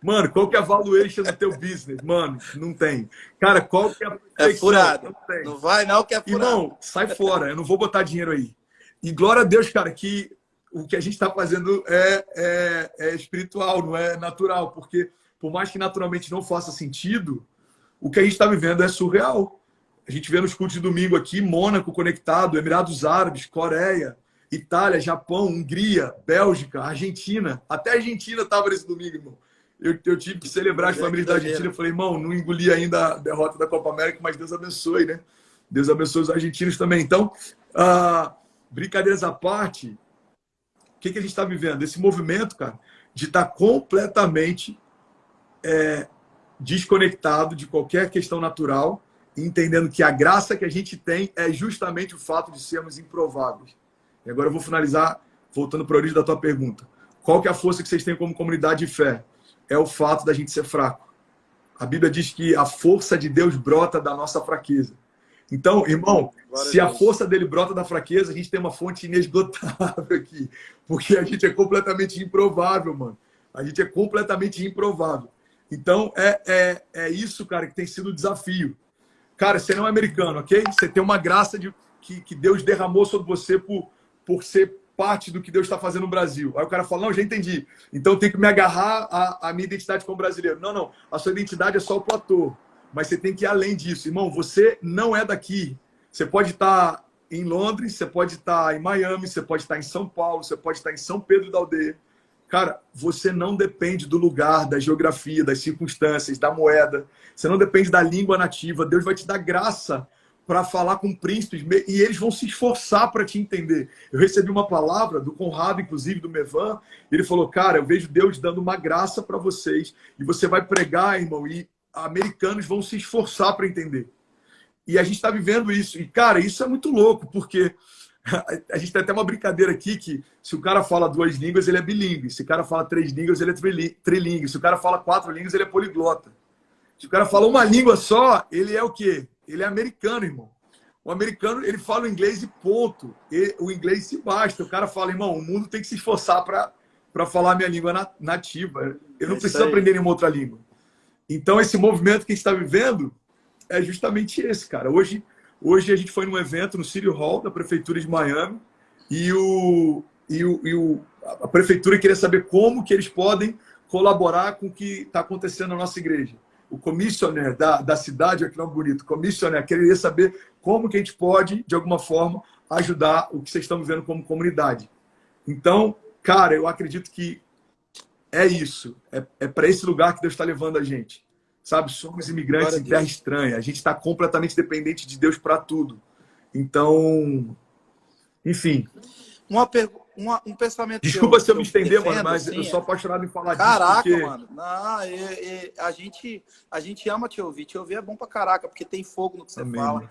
Mano, qual que é a valuation do teu business? Mano, não tem. Cara, qual que é a proteção? É furado. Não tem. Não vai não, que é furado. Irmão, sai fora. Eu não vou botar dinheiro aí. E glória a Deus, cara, que o que a gente está fazendo é espiritual, não é natural. Porque, por mais que naturalmente não faça sentido, o que a gente está vivendo é surreal. A gente vê nos cultos de domingo aqui, Mônaco conectado, Emirados Árabes, Coreia, Itália, Japão, Hungria, Bélgica, Argentina. Até a Argentina estava nesse domingo, irmão. eu tive que celebrar as famílias da Argentina. Eu falei, irmão, não engoli ainda a derrota da Copa América, mas Deus abençoe, né? Deus abençoe os argentinos também. Então, brincadeiras à parte, o que a gente está vivendo? Esse movimento, cara, de estar completamente desconectado de qualquer questão natural, e entendendo que a graça que a gente tem é justamente o fato de sermos improváveis. E agora eu vou finalizar voltando para a origem da tua pergunta. Qual que é a força que vocês têm como comunidade de fé? É o fato da gente ser fraco. A Bíblia diz que a força de Deus brota da nossa fraqueza. Então, irmão, se a força dele brota da fraqueza, a gente tem uma fonte inesgotável aqui. Porque a gente é completamente improvável, mano. A gente é completamente improvável. Então, é isso, cara, que tem sido o desafio. Cara, você não é americano, ok? Você tem uma graça que Deus derramou sobre você por ser parte do que Deus está fazendo no Brasil. Aí o cara fala, não, já entendi. Então eu tenho que me agarrar à minha identidade como brasileiro. Não, não. A sua identidade é só o platô. Mas você tem que ir além disso. Irmão, você não é daqui. Você pode estar em Londres, você pode estar em Miami, você pode estar em São Paulo, você pode estar em São Pedro da Aldeia. Cara, você não depende do lugar, da geografia, das circunstâncias, da moeda. Você não depende da língua nativa. Deus vai te dar graça para falar com príncipes e eles vão se esforçar para te entender. Eu recebi uma palavra do Conrado, inclusive do Mevan. Ele falou, cara, eu vejo Deus dando uma graça para vocês e você vai pregar, irmão, e americanos vão se esforçar para entender. E a gente está vivendo isso. E, cara, isso é muito louco, porque a gente tem até uma brincadeira aqui que se o cara fala 2 línguas, ele é bilíngue. Se o cara fala 3 línguas, ele é trilingue. Se o cara fala 4 línguas, ele é poliglota. Se o cara fala uma língua só, ele é o quê? Ele é americano, irmão. O americano, ele fala o inglês e ponto. O inglês se basta. O cara fala, irmão, o mundo tem que se esforçar para falar a minha língua nativa. Eu não preciso aprender nenhuma outra língua. Então, esse movimento que a gente está vivendo é justamente esse, cara. Hoje a gente foi num evento no City Hall da Prefeitura de Miami e a Prefeitura queria saber como que eles podem colaborar com o que está acontecendo na nossa igreja. O commissioner da cidade, aqui não é bonito, o commissioner queria saber como que a gente pode, de alguma forma, ajudar o que vocês estão vivendo como comunidade. Então, cara, eu acredito que é isso. É para esse lugar que Deus está levando a gente. Sabe? Somos imigrantes em terra estranha. A gente está completamente dependente de Deus para tudo. Então, enfim. Um pensamento. Desculpa se eu me estender, mano, mas assim, eu sou apaixonado em falar disso. Caraca, mano. Não, a gente ama te ouvir. Te ouvir é bom pra caraca, porque tem fogo no que você fala.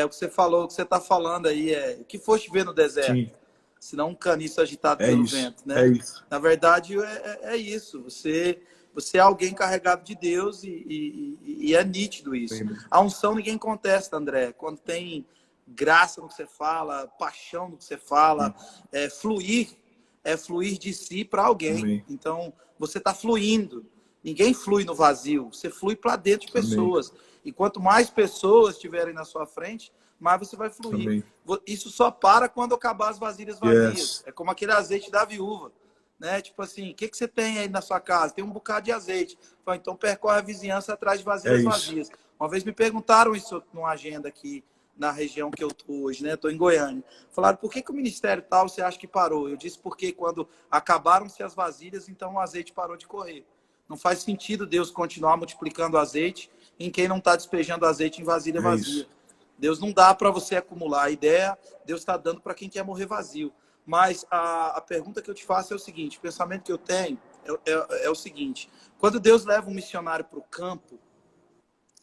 O que você falou, o que você tá falando aí o que foste ver no deserto. Sim. Senão um caniço agitado pelo vento, né? É isso. Na verdade, é isso. Você é alguém carregado de Deus e é nítido isso. Sim. A unção ninguém contesta, André. Quando tem graça no que você fala, paixão no que você fala, fluir de si para alguém. Amém. Então, você está fluindo. Ninguém flui no vazio. Você flui para dentro de pessoas. Amém. E quanto mais pessoas estiverem na sua frente, mais você vai fluir. Amém. Isso só para quando acabar as vasilhas vazias. Yes. É como aquele azeite da viúva. Né? Tipo assim, o que você tem aí na sua casa? Tem um bocado de azeite. Então percorre a vizinhança atrás de vasilhas vazias. Uma vez me perguntaram isso numa agenda aqui na região que eu estou hoje, né? Estou em Goiânia. Falaram, por que o ministério tal você acha que parou? Eu disse, porque quando acabaram-se as vasilhas, então o azeite parou de correr. Não faz sentido Deus continuar multiplicando azeite em quem não está despejando azeite em vasilha vazia. Isso. Deus não dá para você acumular. A ideia, Deus está dando para quem quer morrer vazio. Mas a pergunta que eu te faço é o seguinte, o pensamento que eu tenho é o seguinte, quando Deus leva um missionário para o campo,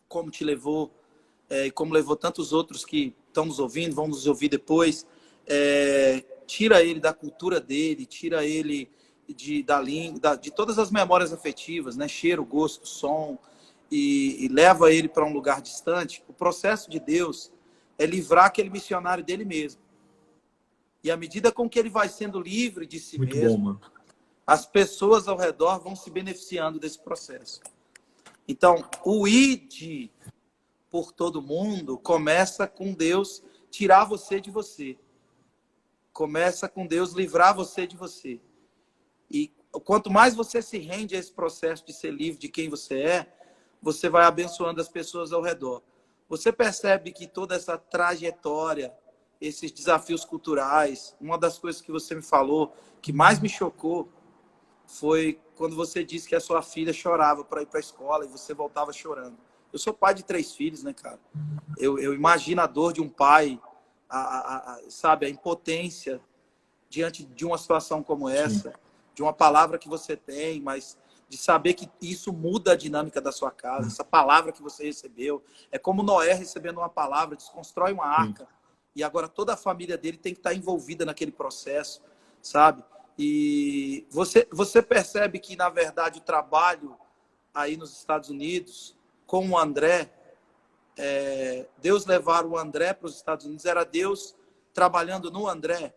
como te levou, e como levou tantos outros que estão nos ouvindo, vão nos ouvir depois, tira ele da cultura dele, tira ele da língua, de todas as memórias afetivas, né? Cheiro, gosto, som, e leva ele para um lugar distante. O processo de Deus é livrar aquele missionário dele mesmo. E à medida com que ele vai sendo livre de si mesmo, as pessoas ao redor vão se beneficiando desse processo. Então, o id por todo mundo começa com Deus tirar você de você. Começa com Deus livrar você de você. E quanto mais você se rende a esse processo de ser livre de quem você vai abençoando as pessoas ao redor. Você percebe que toda essa trajetória, esses desafios culturais, uma das coisas que você me falou, que mais me chocou, foi quando você disse que a sua filha chorava para ir para a escola e você voltava chorando. Eu sou pai de 3 filhos, né, cara? Eu imagino a dor de um pai, sabe, a impotência diante de uma situação como essa, sim, de uma palavra que você tem, mas de saber que isso muda a dinâmica da sua casa, essa palavra que você recebeu. É como Noé recebendo uma palavra, desconstrói uma arca, sim, e agora toda a família dele tem que estar envolvida naquele processo, sabe? E você percebe que, na verdade, o trabalho aí nos Estados Unidos, com o André, Deus levar o André para os Estados Unidos, era Deus trabalhando no André,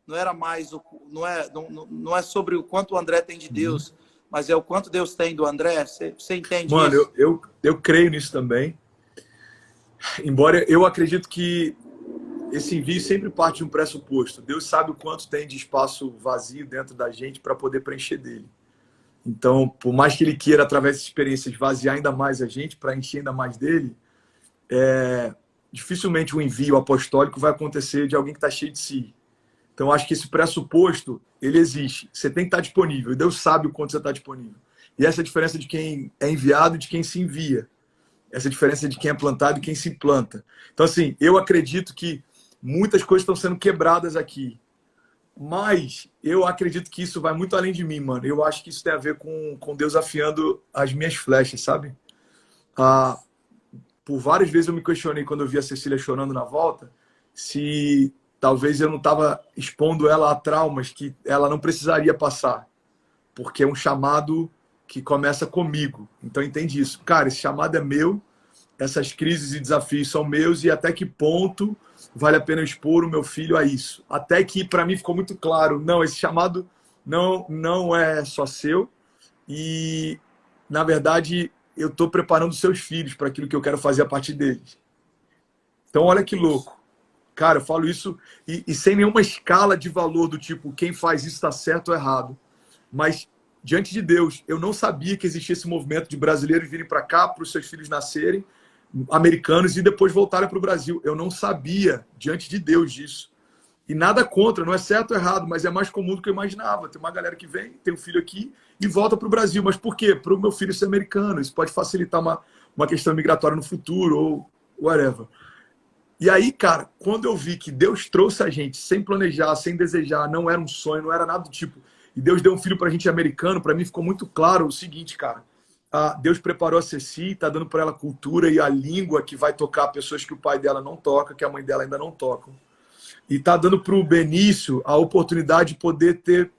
não era mais, não é sobre o quanto o André tem de Deus, mas é o quanto Deus tem do André. Você entende Mano, isso? eu creio nisso também, embora eu acredito que esse envio sempre parte de um pressuposto. Deus sabe o quanto tem de espaço vazio dentro da gente para poder preencher dele. Então, por mais que ele queira, através dessa experiência, esvaziar ainda mais a gente, para encher ainda mais dele, dificilmente o envio apostólico vai acontecer de alguém que está cheio de si. Então, acho que esse pressuposto, ele existe. Você tem que estar disponível. E Deus sabe o quanto você está disponível. E essa é a diferença de quem é enviado e de quem se envia. Essa é a diferença de quem é plantado e quem se planta. Então, assim, eu acredito que muitas coisas estão sendo quebradas aqui. Mas eu acredito que isso vai muito além de mim, mano. Eu acho que isso tem a ver com Deus afiando as minhas flechas, sabe? Por várias vezes eu me questionei quando eu vi a Cecília chorando na volta, se talvez eu não estava expondo ela a traumas que ela não precisaria passar. Porque é um chamado que começa comigo. Então entende isso. Cara, esse chamado é meu, essas crises e desafios são meus, e até que ponto vale a pena expor o meu filho a isso. Até que, para mim, ficou muito claro, não, esse chamado não é só seu, e, na verdade, eu estou preparando seus filhos para aquilo que eu quero fazer a partir deles. Então, olha que louco. Cara, eu falo isso e sem nenhuma escala de valor do tipo, quem faz isso está certo ou errado. Mas, diante de Deus, eu não sabia que existia esse movimento de brasileiros virem para cá, para os seus filhos nascerem, americanos, e depois voltarem para o Brasil. Eu não sabia, diante de Deus, disso. E nada contra, não é certo ou errado, mas é mais comum do que eu imaginava. Tem uma galera que vem, tem um filho aqui e volta para o Brasil. Mas por quê? Para o meu filho ser americano. Isso pode facilitar uma questão migratória no futuro ou whatever. E aí, cara, quando eu vi que Deus trouxe a gente sem planejar, sem desejar, não era um sonho, não era nada do tipo, e Deus deu um filho para a gente americano, para mim ficou muito claro o seguinte, cara. Deus preparou a Ceci, está dando para ela cultura e a língua que vai tocar pessoas que o pai dela não toca, que a mãe dela ainda não tocam. E está dando para o Benício a oportunidade de poder ter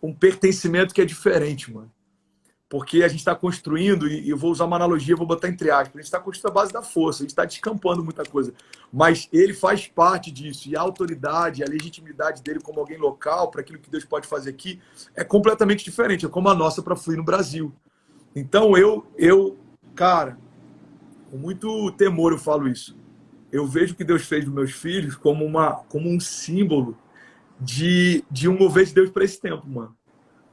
um pertencimento que é diferente, mano. Porque a gente está construindo, e eu vou usar uma analogia, vou botar entre aspas, a gente está construindo a base da força, a gente está descampando muita coisa. Mas ele faz parte disso, e a autoridade, a legitimidade dele como alguém local, para aquilo que Deus pode fazer aqui, é completamente diferente, é como a nossa para fluir no Brasil. Então, cara, com muito temor eu falo isso. Eu vejo o que Deus fez dos meus filhos como um símbolo de um mover de Deus para esse tempo, mano.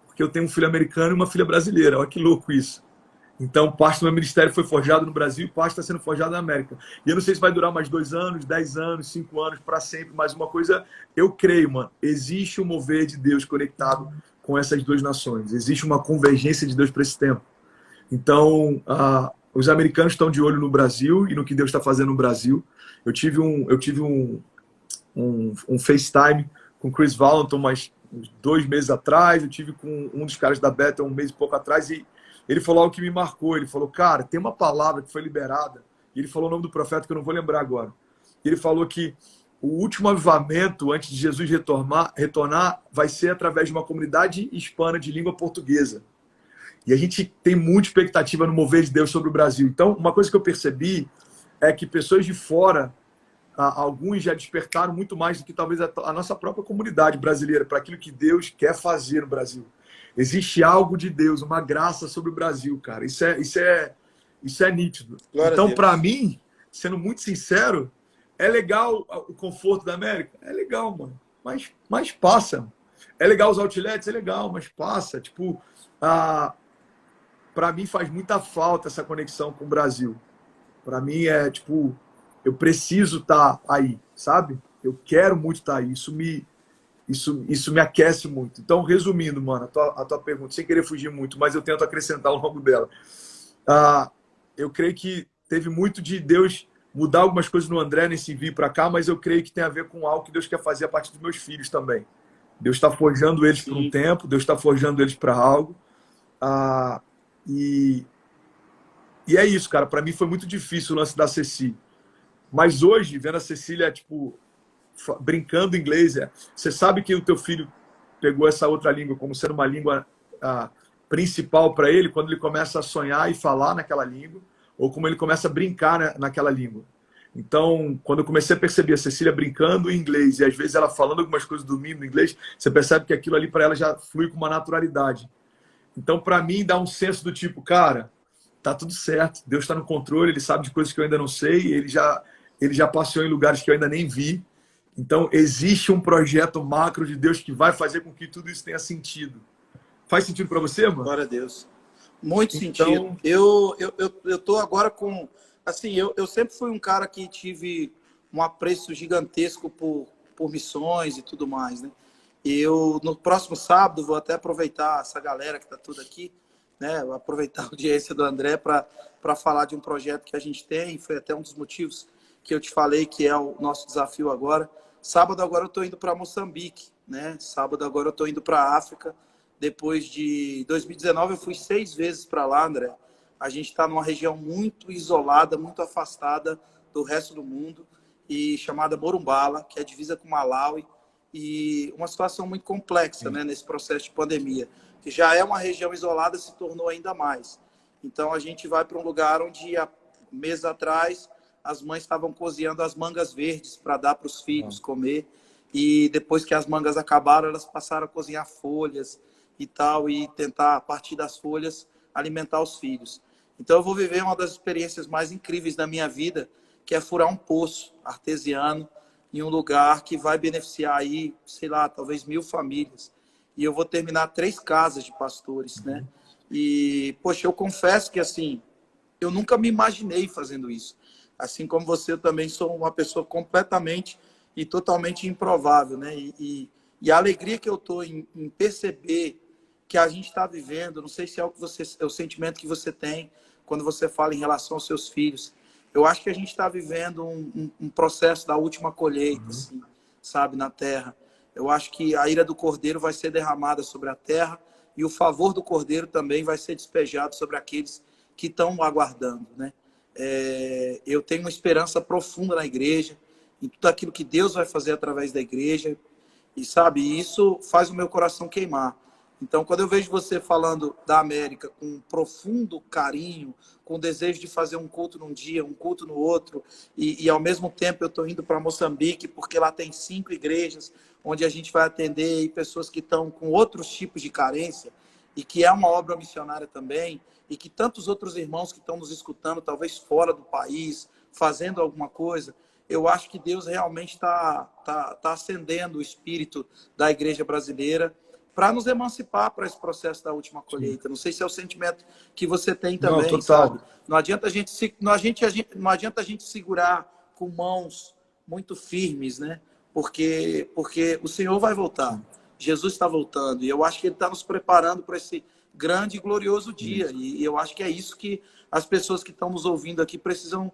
Porque eu tenho um filho americano e uma filha brasileira. Olha que louco isso. Então, parte do meu ministério foi forjado no Brasil e parte está sendo forjada na América. E eu não sei se vai durar mais 2 anos, 10 anos, 5 anos, para sempre. Mas uma coisa, eu creio, mano. Existe um mover de Deus conectado com essas 2 nações. Existe uma convergência de Deus para esse tempo. Então, os americanos estão de olho no Brasil e no que Deus está fazendo no Brasil. Eu tive um FaceTime com Chris Valentin uns 2 meses atrás. Eu tive com um dos caras da Bethel 1 mês e pouco atrás. E ele falou algo que me marcou. Ele falou, cara, tem uma palavra que foi liberada. E ele falou o nome do profeta que eu não vou lembrar agora. Ele falou que o último avivamento antes de Jesus retornar vai ser através de uma comunidade hispana de língua portuguesa. E a gente tem muita expectativa no mover de Deus sobre o Brasil. Então, uma coisa que eu percebi é que pessoas de fora, alguns já despertaram muito mais do que talvez a nossa própria comunidade brasileira para aquilo que Deus quer fazer no Brasil. Existe algo de Deus, uma graça sobre o Brasil, cara. Isso é nítido. Glória então, para mim, sendo muito sincero, é legal o conforto da América? É legal, mano. Mas passa. É legal os outlets? É legal, mas passa. Tipo, para mim faz muita falta essa conexão com o Brasil. Para mim é tipo, eu preciso estar aí, sabe? Eu quero muito estar aí. Isso me isso me aquece muito. Então, resumindo, mano, a tua pergunta, sem querer fugir muito, mas eu tento acrescentar ao longo dela. Eu creio que teve muito de Deus mudar algumas coisas no André nesse envio para cá, mas eu creio que tem a ver com algo que Deus quer fazer a partir dos meus filhos também. Deus está forjando eles por um tempo, Deus está forjando eles para algo. E é isso, cara. Para mim foi muito difícil o lance da Ceci. Mas hoje, vendo a Cecília, tipo, brincando inglês, você sabe que o teu filho pegou essa outra língua como sendo uma língua principal para ele quando ele começa a sonhar e falar naquela língua, ou como ele começa a brincar naquela língua. Então, quando eu comecei a perceber a Cecília brincando em inglês e às vezes ela falando algumas coisas dormindo em inglês, você percebe que aquilo ali para ela já flui com uma naturalidade. Então, para mim, dá um senso do tipo, cara, tá tudo certo, Deus está no controle, ele sabe de coisas que eu ainda não sei, ele já passeou em lugares que eu ainda nem vi. Então, existe um projeto macro de Deus que vai fazer com que tudo isso tenha sentido. Faz sentido para você, mano? Glória a Deus. Muito sentido. Eu tô agora com... Assim, eu sempre fui um cara que tive um apreço gigantesco por missões e tudo mais, né? No próximo sábado, vou até aproveitar essa galera que tá tudo aqui, né? Vou aproveitar a audiência do André para falar de um projeto que a gente tem. Foi até um dos motivos que eu te falei que é o nosso desafio agora. Sábado agora eu estou indo para Moçambique, né? Sábado agora eu estou indo para a África. Depois de 2019 eu fui 6 vezes para lá, André. A gente está numa região muito isolada, muito afastada do resto do mundo, e chamada Morumbala, que é divisa com Malawi, e uma situação muito complexa, né, nesse processo de pandemia, que já é uma região isolada, se tornou ainda mais. Então a gente vai para um lugar onde há meses atrás as mães estavam cozinhando as mangas verdes para dar para os filhos comer, e depois que as mangas acabaram, elas passaram a cozinhar folhas e tal, e tentar, a partir das folhas, alimentar os filhos. Então eu vou viver uma das experiências mais incríveis da minha vida, que é furar um poço artesiano em um lugar que vai beneficiar aí, sei lá, talvez 1000 famílias. E eu vou terminar 3 casas de pastores, né? E, poxa, eu confesso que, assim, eu nunca me imaginei fazendo isso. Assim como você, eu também sou uma pessoa completamente e totalmente improvável, né? E a alegria que eu estou em perceber que a gente está vivendo, não sei se é o sentimento que você tem quando você fala em relação aos seus filhos. Eu acho que a gente está vivendo um processo da última colheita, assim, sabe, na terra. Eu acho que a ira do Cordeiro vai ser derramada sobre a terra e o favor do Cordeiro também vai ser despejado sobre aqueles que estão aguardando, né? Eu tenho uma esperança profunda na igreja, em tudo aquilo que Deus vai fazer através da igreja, e sabe, isso faz o meu coração queimar. Então, quando eu vejo você falando da América com um profundo carinho, com o desejo de fazer um culto num dia, um culto no outro, e ao mesmo tempo eu estou indo para Moçambique, porque lá tem 5 igrejas, onde a gente vai atender aí pessoas que estão com outros tipos de carência, e que é uma obra missionária também, e que tantos outros irmãos que estão nos escutando, talvez fora do país, fazendo alguma coisa, eu acho que Deus realmente está acendendo o espírito da igreja brasileira para nos emancipar para esse processo da última colheita. Não sei se é o sentimento que você tem também. Não, total. Sabe? Não adianta a gente segurar com mãos muito firmes, né? Porque o Senhor vai voltar. Jesus está voltando. E eu acho que Ele está nos preparando para esse grande e glorioso dia. E eu acho que é isso que as pessoas que estão nos ouvindo aqui precisam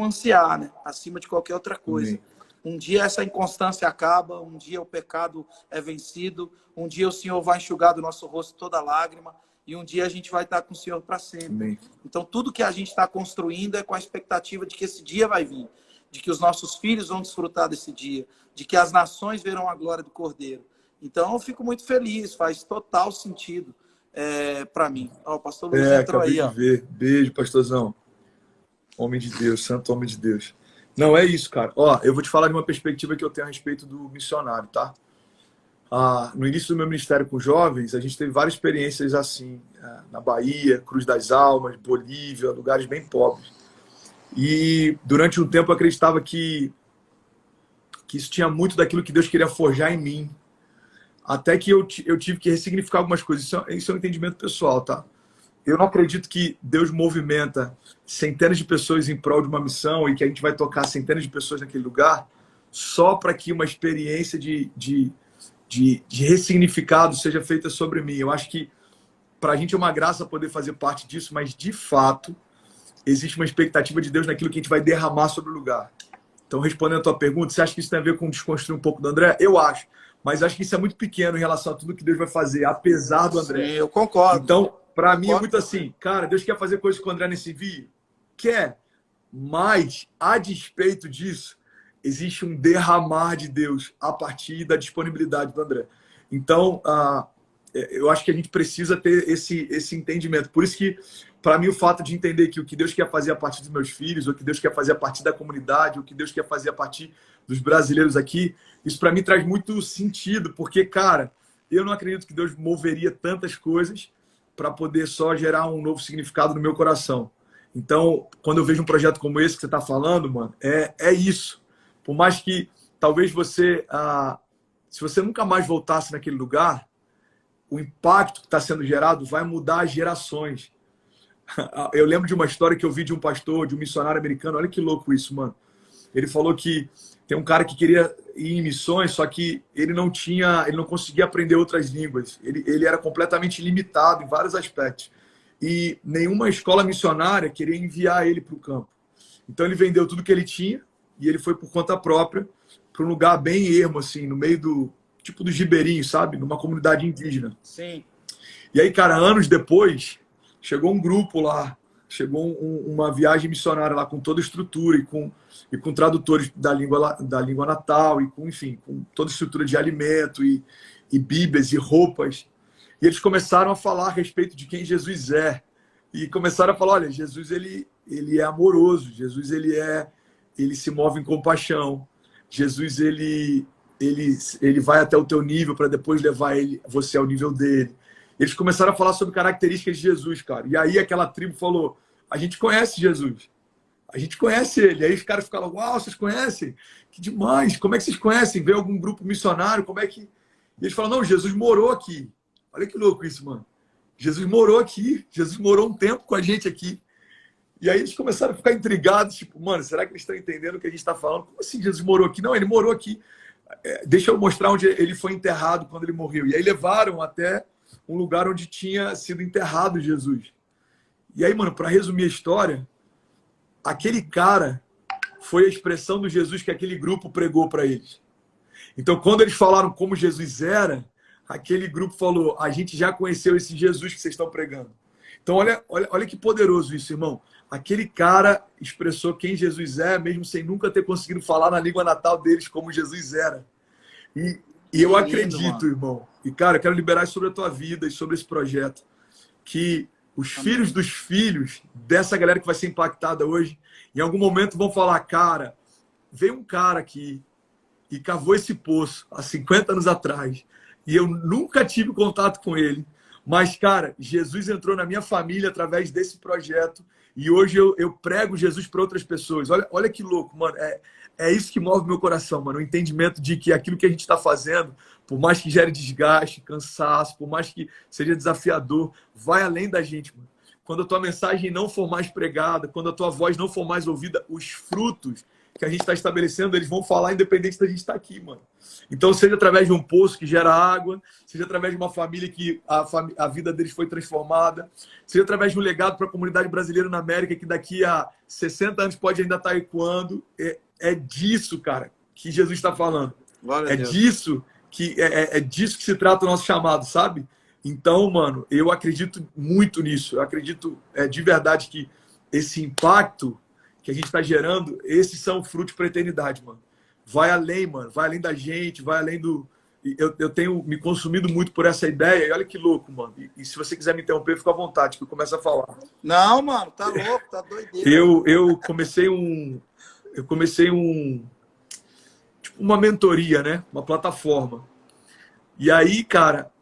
ansiar, né? Acima de qualquer outra coisa. Amém. Um dia essa inconstância acaba, um dia o pecado é vencido, um dia o Senhor vai enxugar do nosso rosto toda lágrima, e um dia a gente vai estar com o Senhor para sempre. Amém. Então, tudo que a gente está construindo é com a expectativa de que esse dia vai vir, de que os nossos filhos vão desfrutar desse dia, de que as nações verão a glória do Cordeiro. Então, eu fico muito feliz, faz total sentido para mim. Ó, o pastor Luiz entrou aí. Acabei de ver. Beijo, pastorzão. Homem de Deus, santo homem de Deus. Não, é isso, cara. Ó, eu vou te falar de uma perspectiva que eu tenho a respeito do missionário, tá? No início do meu ministério com jovens, a gente teve várias experiências assim, na Bahia, Cruz das Almas, Bolívia, lugares bem pobres. E durante um tempo eu acreditava que isso tinha muito daquilo que Deus queria forjar em mim. Até que eu tive que ressignificar algumas coisas. Isso é um entendimento pessoal, tá? Eu não acredito que Deus movimenta centenas de pessoas em prol de uma missão e que a gente vai tocar centenas de pessoas naquele lugar só para que uma experiência de de ressignificado seja feita sobre mim. Eu acho que para a gente é uma graça poder fazer parte disso, mas de fato existe uma expectativa de Deus naquilo que a gente vai derramar sobre o lugar. Então, respondendo a tua pergunta, você acha que isso tem a ver com desconstruir um pouco do André? Eu acho. Mas acho que isso é muito pequeno em relação a tudo que Deus vai fazer, apesar do André. Sim, eu concordo. Então, para mim é muito assim, cara, Deus quer fazer coisas com o André nesse envio? Quer. Mas, a despeito disso, existe um derramar de Deus a partir da disponibilidade do André. Então, eu acho que a gente precisa ter esse entendimento. Por isso que, para mim, o fato de entender que o que Deus quer fazer a partir dos meus filhos, ou o que Deus quer fazer a partir da comunidade, ou o que Deus quer fazer a partir dos brasileiros aqui, isso para mim traz muito sentido, porque, cara, eu não acredito que Deus moveria tantas coisas para poder só gerar um novo significado no meu coração. Então, quando eu vejo um projeto como esse que você está falando, mano, é isso. Por mais que talvez você, se você nunca mais voltasse naquele lugar, o impacto que está sendo gerado vai mudar as gerações. Eu lembro de uma história que eu vi de um pastor, de um missionário americano. Olha que louco isso, mano. Ele falou que tem um cara que queria ir em missões, só que ele não conseguia aprender outras línguas. Ele era completamente limitado em vários aspectos. E nenhuma escola missionária queria enviar ele para o campo. Então ele vendeu tudo que ele tinha e ele foi por conta própria para um lugar bem ermo, assim, no meio do Ribeirinho, sabe? Numa comunidade indígena. Sim. E aí, cara, anos depois, chegou um grupo lá, chegou uma viagem missionária lá com toda a estrutura e com tradutores da língua natal e com, enfim, com toda a estrutura de alimento e bíblias e roupas. E eles começaram a falar a respeito de quem Jesus é. E começaram a falar, olha, Jesus ele é amoroso, Jesus ele se move em compaixão. Jesus ele vai até o teu nível para depois levar você ao nível dele. Eles começaram a falar sobre características de Jesus, cara. E aí aquela tribo falou, a gente conhece Jesus. A gente conhece ele. Aí os caras ficaram, uau, vocês conhecem? Que demais. Como é que vocês conhecem? Veio algum grupo missionário? Como é que... E eles falaram, não, Jesus morou aqui. Olha que louco isso, mano. Jesus morou aqui. Jesus morou um tempo com a gente aqui. E aí eles começaram a ficar intrigados, tipo, mano, será que eles estão entendendo o que a gente está falando? Como assim Jesus morou aqui? Não, ele morou aqui. Deixa eu mostrar onde ele foi enterrado quando ele morreu. E aí levaram até um lugar onde tinha sido enterrado Jesus. E aí, mano, para resumir a história, aquele cara foi a expressão do Jesus que aquele grupo pregou para eles. Então, quando eles falaram como Jesus era, aquele grupo falou, a gente já conheceu esse Jesus que vocês estão pregando. Então, olha que poderoso isso, irmão. Aquele cara expressou quem Jesus é, mesmo sem nunca ter conseguido falar na língua natal deles como Jesus era. E eu acredito, irmão. E, cara, eu quero liberar isso sobre a tua vida e sobre esse projeto. Que os filhos dos filhos dessa galera que vai ser impactada hoje, em algum momento vão falar, cara, veio um cara aqui e cavou esse poço há 50 anos atrás. E eu nunca tive contato com ele. Mas, cara, Jesus entrou na minha família através desse projeto. E hoje eu prego Jesus para outras pessoas. Olha que louco, mano. É isso que move meu coração, mano. O entendimento de que aquilo que a gente está fazendo, por mais que gere desgaste, cansaço, por mais que seja desafiador, vai além da gente, mano. Quando a tua mensagem não for mais pregada, quando a tua voz não for mais ouvida, os frutos que a gente está estabelecendo, eles vão falar independente da gente estar aqui, mano. Então, seja através de um poço que gera água, seja através de uma família que a vida deles foi transformada, seja através de um legado para a comunidade brasileira na América que daqui a 60 anos pode ainda estar ecoando. É disso, cara, que Jesus está falando. Glória a Deus. Disso é disso que se trata o nosso chamado, sabe? Então, mano, eu acredito muito nisso. Eu acredito de verdade que esse impacto que a gente está gerando, esses são frutos para a eternidade, mano. Vai além, mano. Vai além da gente, vai além do... Eu tenho me consumido muito por essa ideia. E olha que louco, mano. E se você quiser me interromper, fica à vontade, que eu começo a falar. Não, mano, tá louco, tá doideira. Eu comecei tipo uma mentoria, né? Uma plataforma. E aí, cara,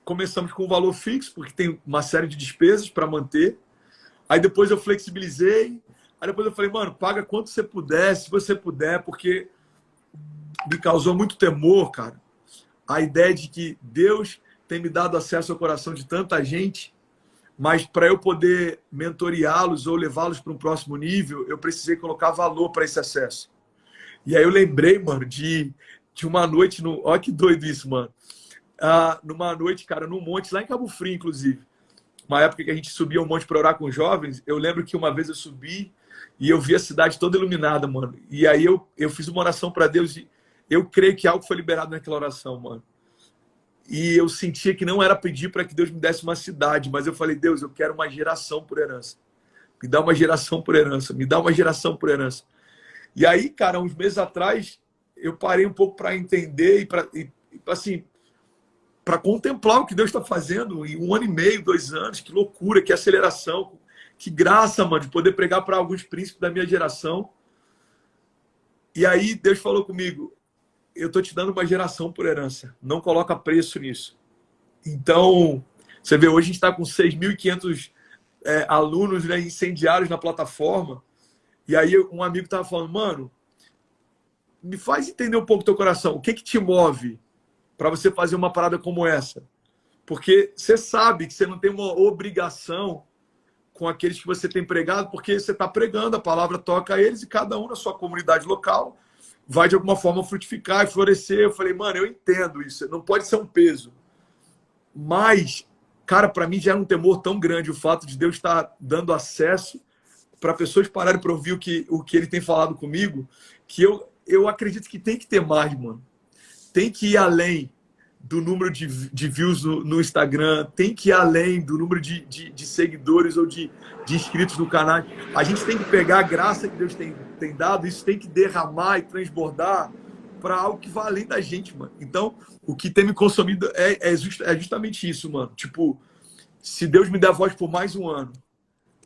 começamos com um valor fixo, porque tem uma série de despesas para manter. Aí depois eu flexibilizei. Aí depois eu falei, mano, paga quanto você puder, se você puder, porque me causou muito temor, cara. A ideia de que Deus tem me dado acesso ao coração de tanta gente, mas para eu poder mentoreá-los ou levá-los para um próximo nível, eu precisei colocar valor para esse acesso. E aí eu lembrei, mano, de de uma noite, olha que doido isso, mano. Numa noite, cara, num monte, lá em Cabo Frio, inclusive. Uma época que a gente subia um monte para orar com jovens, eu lembro que uma vez eu subi e eu vi a cidade toda iluminada, mano. E aí eu fiz uma oração para Deus e eu creio que algo foi liberado naquela oração, mano. E eu sentia que não era pedir para que Deus me desse uma cidade, mas eu falei, Deus, eu quero uma geração por herança. Me dá uma geração por herança, me dá uma geração por herança. E aí, cara, uns meses atrás, eu parei um pouco para entender e para contemplar o que Deus está fazendo em 1 ano e meio, 2 anos. Que loucura, que aceleração, que graça, mano, de poder pregar para alguns príncipes da minha geração. E aí Deus falou comigo, eu tô te dando uma geração por herança, não coloca preço nisso. Então, você vê, hoje a gente está com 6.500 alunos, né, incendiários na plataforma. E aí um amigo estava falando, mano, me faz entender um pouco o teu coração. O que te move para você fazer uma parada como essa? Porque você sabe que você não tem uma obrigação com aqueles que você tem pregado, porque você está pregando, a palavra toca a eles e cada um na sua comunidade local vai de alguma forma frutificar e florescer. Eu falei, mano, eu entendo isso, não pode ser um peso. Mas, cara, para mim já era um temor tão grande o fato de Deus estar dando acesso para pessoas pararem para ouvir o que ele tem falado comigo, que eu acredito que tem que ter mais, mano. Tem que ir além do número de views no Instagram, tem que ir além do número de seguidores ou de inscritos no canal. A gente tem que pegar a graça que Deus tem dado, isso tem que derramar e transbordar para algo que vai além da gente, mano. Então, o que tem me consumido é justamente isso, mano. Tipo, se Deus me der voz por mais um ano,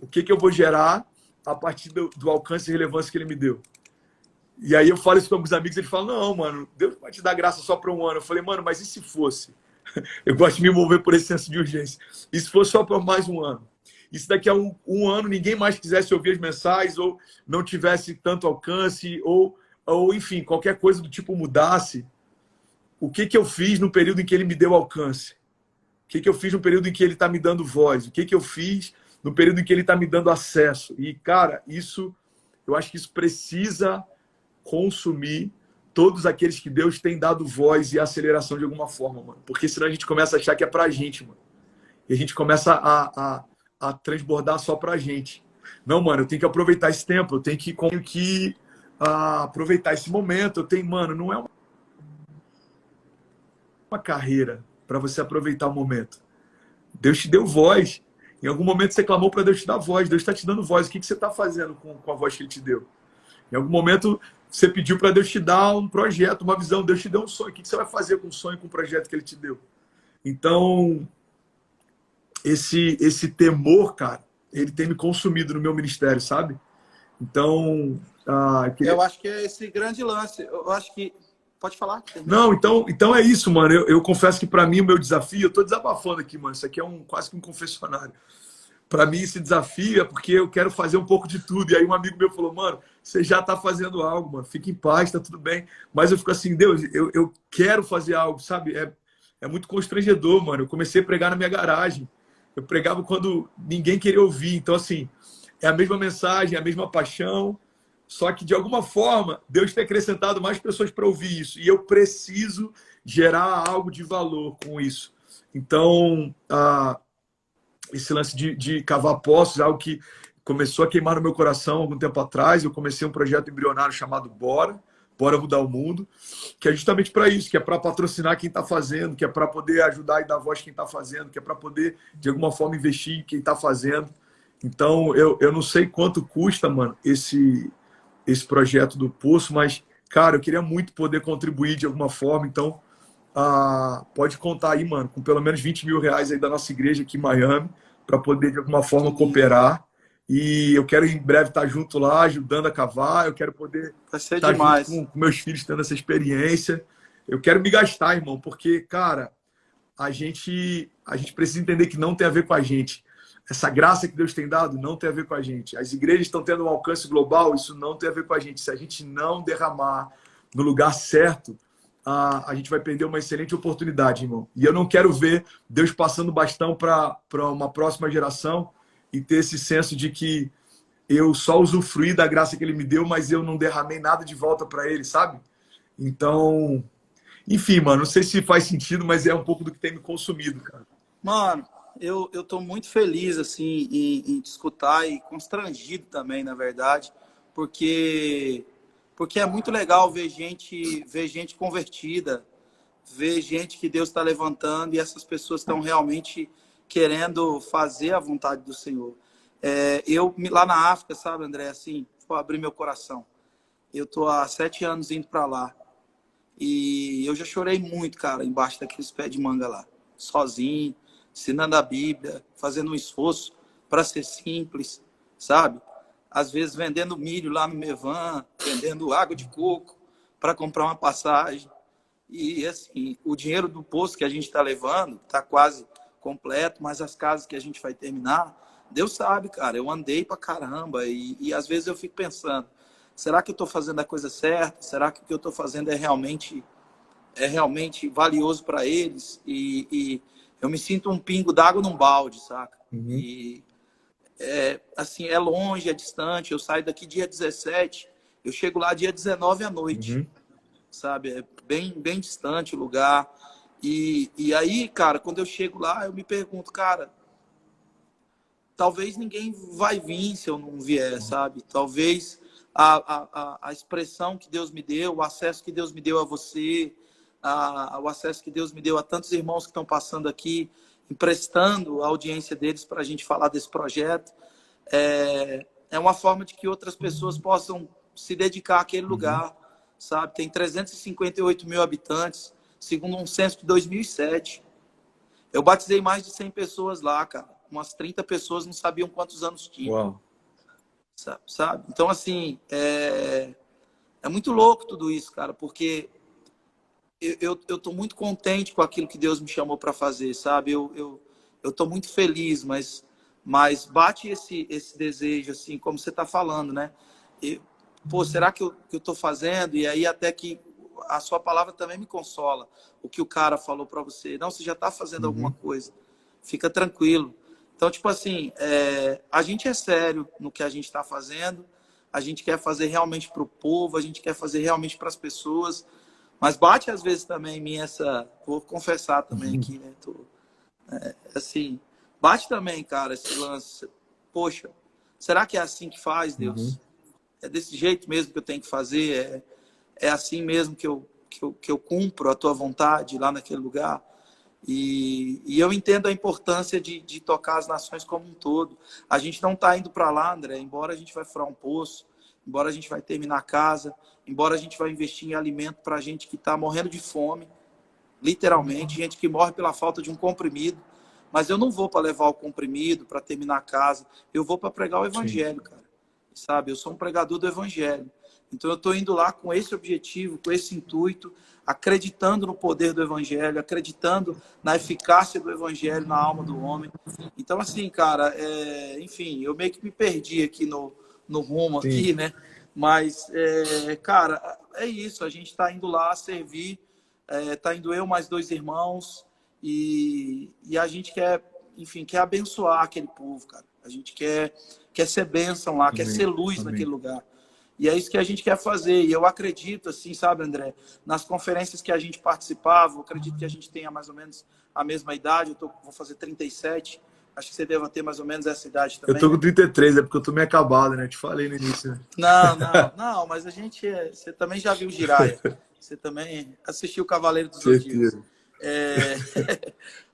o que eu vou gerar a partir do alcance e relevância que ele me deu? E aí eu falo isso com alguns amigos, eles falam, não, mano, Deus vai te dar graça só para um ano. Eu falei, mano, mas e se fosse? Eu gosto de me mover por esse senso de urgência. E se fosse só por mais um ano? E se daqui a um ano ninguém mais quisesse ouvir as mensagens, ou não tivesse tanto alcance, ou enfim, qualquer coisa do tipo mudasse, o que eu fiz no período em que ele me deu alcance? O que eu fiz no período em que ele está me dando voz? O que eu fiz no período em que ele está me dando acesso? E, cara, eu acho que isso precisa consumir todos aqueles que Deus tem dado voz e aceleração de alguma forma, mano. Porque senão a gente começa a achar que é pra gente, mano. E a gente começa a transbordar só pra gente. Não, mano, eu tenho que aproveitar esse tempo, eu tenho que aproveitar esse momento. Mano, não é uma carreira para você aproveitar o momento. Deus te deu voz. Em algum momento você clamou para Deus te dar voz. Deus está te dando voz. O que você está fazendo com a voz que Ele te deu? Em algum momento você pediu para Deus te dar um projeto, uma visão. Deus te deu um sonho. O que você vai fazer com o sonho, com o projeto que Ele te deu? Então, esse temor, cara, ele tem me consumido no meu ministério, sabe? Então, eu acho que é esse grande lance. Eu acho que... Pode falar. Não, então é isso, mano. Eu confesso que para mim o meu desafio, eu tô desabafando aqui, mano. Isso aqui é quase que um confessionário. Para mim esse desafio é porque eu quero fazer um pouco de tudo. E aí um amigo meu falou, mano, você já tá fazendo algo, mano. Fica em paz, tá tudo bem. Mas eu fico assim, Deus, eu quero fazer algo, sabe? É muito constrangedor, mano. Eu comecei a pregar na minha garagem. Eu pregava quando ninguém queria ouvir. Então, assim, é a mesma mensagem, é a mesma paixão. Só que, de alguma forma, Deus tem acrescentado mais pessoas para ouvir isso. E eu preciso gerar algo de valor com isso. Então, esse lance de cavar poços é algo que começou a queimar no meu coração algum tempo atrás. Eu comecei um projeto embrionário chamado Bora Mudar o Mundo, que é justamente para isso, que é para patrocinar quem está fazendo, que é para poder ajudar e dar voz quem está fazendo, que é para poder, de alguma forma, investir em quem está fazendo. Então, eu não sei quanto custa, mano, esse projeto do Poço, mas, cara, eu queria muito poder contribuir de alguma forma. Então, pode contar aí, mano, com pelo menos 20 mil reais aí da nossa igreja aqui em Miami, para poder, de alguma forma, cooperar. E eu quero, em breve, estar junto lá, ajudando a cavar. Eu quero poder estar demais junto com meus filhos, tendo essa experiência. Eu quero me gastar, irmão, porque, cara, a gente precisa entender que não tem a ver com a gente. Essa graça que Deus tem dado não tem a ver com a gente. As igrejas estão tendo um alcance global, isso não tem a ver com a gente. Se a gente não derramar no lugar certo, a gente vai perder uma excelente oportunidade, irmão. E eu não quero ver Deus passando bastão para uma próxima geração e ter esse senso de que eu só usufruí da graça que Ele me deu, mas eu não derramei nada de volta para Ele, sabe? Então, Enfim, mano, não sei se faz sentido, mas é um pouco do que tem me consumido, cara. Mano, eu tô muito feliz, assim, em te escutar e constrangido também, na verdade, porque, porque é muito legal ver gente convertida, ver gente que Deus está levantando e essas pessoas estão realmente querendo fazer a vontade do Senhor. Lá na África, sabe, André, assim, vou abrir meu coração. Eu tô há 7 anos indo para lá e eu já chorei muito, cara, embaixo daqueles pés de manga lá, sozinho, ensinando a Bíblia, fazendo um esforço para ser simples, sabe? Às vezes vendendo milho lá no Mevan, vendendo água de coco para comprar uma passagem. E assim, o dinheiro do poço que a gente está levando está quase completo, mas as casas que a gente vai terminar, Deus sabe, cara, eu andei pra caramba e às vezes eu fico pensando, será que eu estou fazendo a coisa certa? Será que o que eu estou fazendo é realmente valioso para eles? E eu me sinto um pingo d'água num balde, saca? Uhum. E assim, é longe, é distante. Eu saio daqui dia 17, eu chego lá dia 19 à noite, Uhum. sabe? É bem distante o lugar. E aí, cara, quando eu chego lá, eu me pergunto, cara, talvez ninguém vai vir se eu não vier, sabe? Talvez a expressão que Deus me deu, o acesso que Deus me deu a você, o acesso que Deus me deu a tantos irmãos que estão passando aqui, emprestando a audiência deles para a gente falar desse projeto, é uma forma de que outras pessoas possam se dedicar àquele lugar, sabe? Tem 358 mil habitantes, segundo um censo de 2007. Eu batizei mais de 100 pessoas lá, cara. Umas 30 pessoas não sabiam quantos anos tinham. Uau. Sabe? Então, assim, é muito louco tudo isso, cara, porque eu tô muito contente com aquilo que Deus me chamou para fazer, sabe? Eu tô muito feliz, mas bate esse desejo, assim, como você tá falando, né? Pô, será que eu tô fazendo? E aí até que a sua palavra também me consola. O que o cara falou para você. Não, você já tá fazendo alguma coisa. Fica tranquilo. Então, tipo assim, a gente é sério no que a gente está fazendo, a gente quer fazer realmente para o povo, a gente quer fazer realmente para as pessoas, mas bate às vezes também em mim vou confessar também aqui, né? Assim, bate também, cara, esse lance. Poxa, será que é assim que faz, Deus? É desse jeito mesmo que eu tenho que fazer? É assim mesmo que eu cumpro a tua vontade lá naquele lugar? E eu entendo a importância de tocar as nações como um todo. A gente não está indo para lá, André, embora a gente vai furar um poço, embora a gente vai terminar a casa, embora a gente vai investir em alimento para gente que está morrendo de fome, literalmente, gente que morre pela falta de um comprimido. Mas eu não vou para levar o comprimido, para terminar a casa. Eu vou para pregar o evangelho, cara. Sabe? Eu sou um pregador do evangelho. Então eu estou indo lá com esse objetivo, com esse intuito, acreditando no poder do evangelho, acreditando na eficácia do evangelho na alma do homem. Então, assim, cara, enfim, eu meio que me perdi aqui no rumo aqui, né? Mas, cara, é isso. A gente está indo lá servir, tá indo eu mais 2 irmãos e a gente quer, enfim, quer abençoar aquele povo, cara. A gente quer ser bênção lá, quer ser luz naquele lugar. E é isso que a gente quer fazer. E eu acredito, assim, sabe, André, nas conferências que a gente participava, eu acredito que a gente tenha mais ou menos a mesma idade. Vou fazer 37. Acho que você deva ter mais ou menos essa idade também. Eu tô com 33, é porque eu tô meio acabado, né? Te falei no início. Né? Não, mas a gente... Você também já viu Jiraya. Você também assistiu o Cavaleiro dos Zodíacos.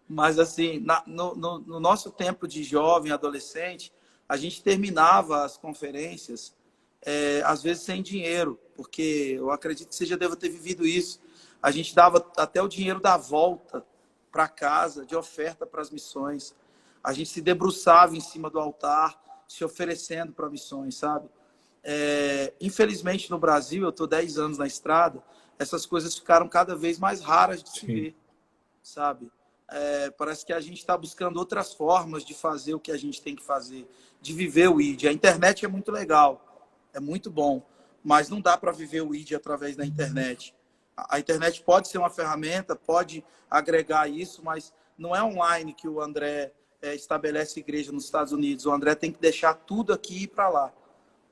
Mas, assim, no nosso tempo de jovem, adolescente, a gente terminava as conferências às vezes sem dinheiro, porque eu acredito que você já deva ter vivido isso. A gente dava até o dinheiro da volta para casa, de oferta para as missões. A gente se debruçava em cima do altar, se oferecendo para missões, sabe? Infelizmente, no Brasil, eu estou 10 anos na estrada, essas coisas ficaram cada vez mais raras de se ver, sabe? Parece que a gente está buscando outras formas de fazer o que a gente tem que fazer, de viver o ID. A internet é muito legal, é muito bom, mas não dá para viver o ID através da internet. A internet pode ser uma ferramenta, pode agregar isso, mas não é online que o André estabelece igreja nos Estados Unidos. O André tem que deixar tudo aqui e ir para lá.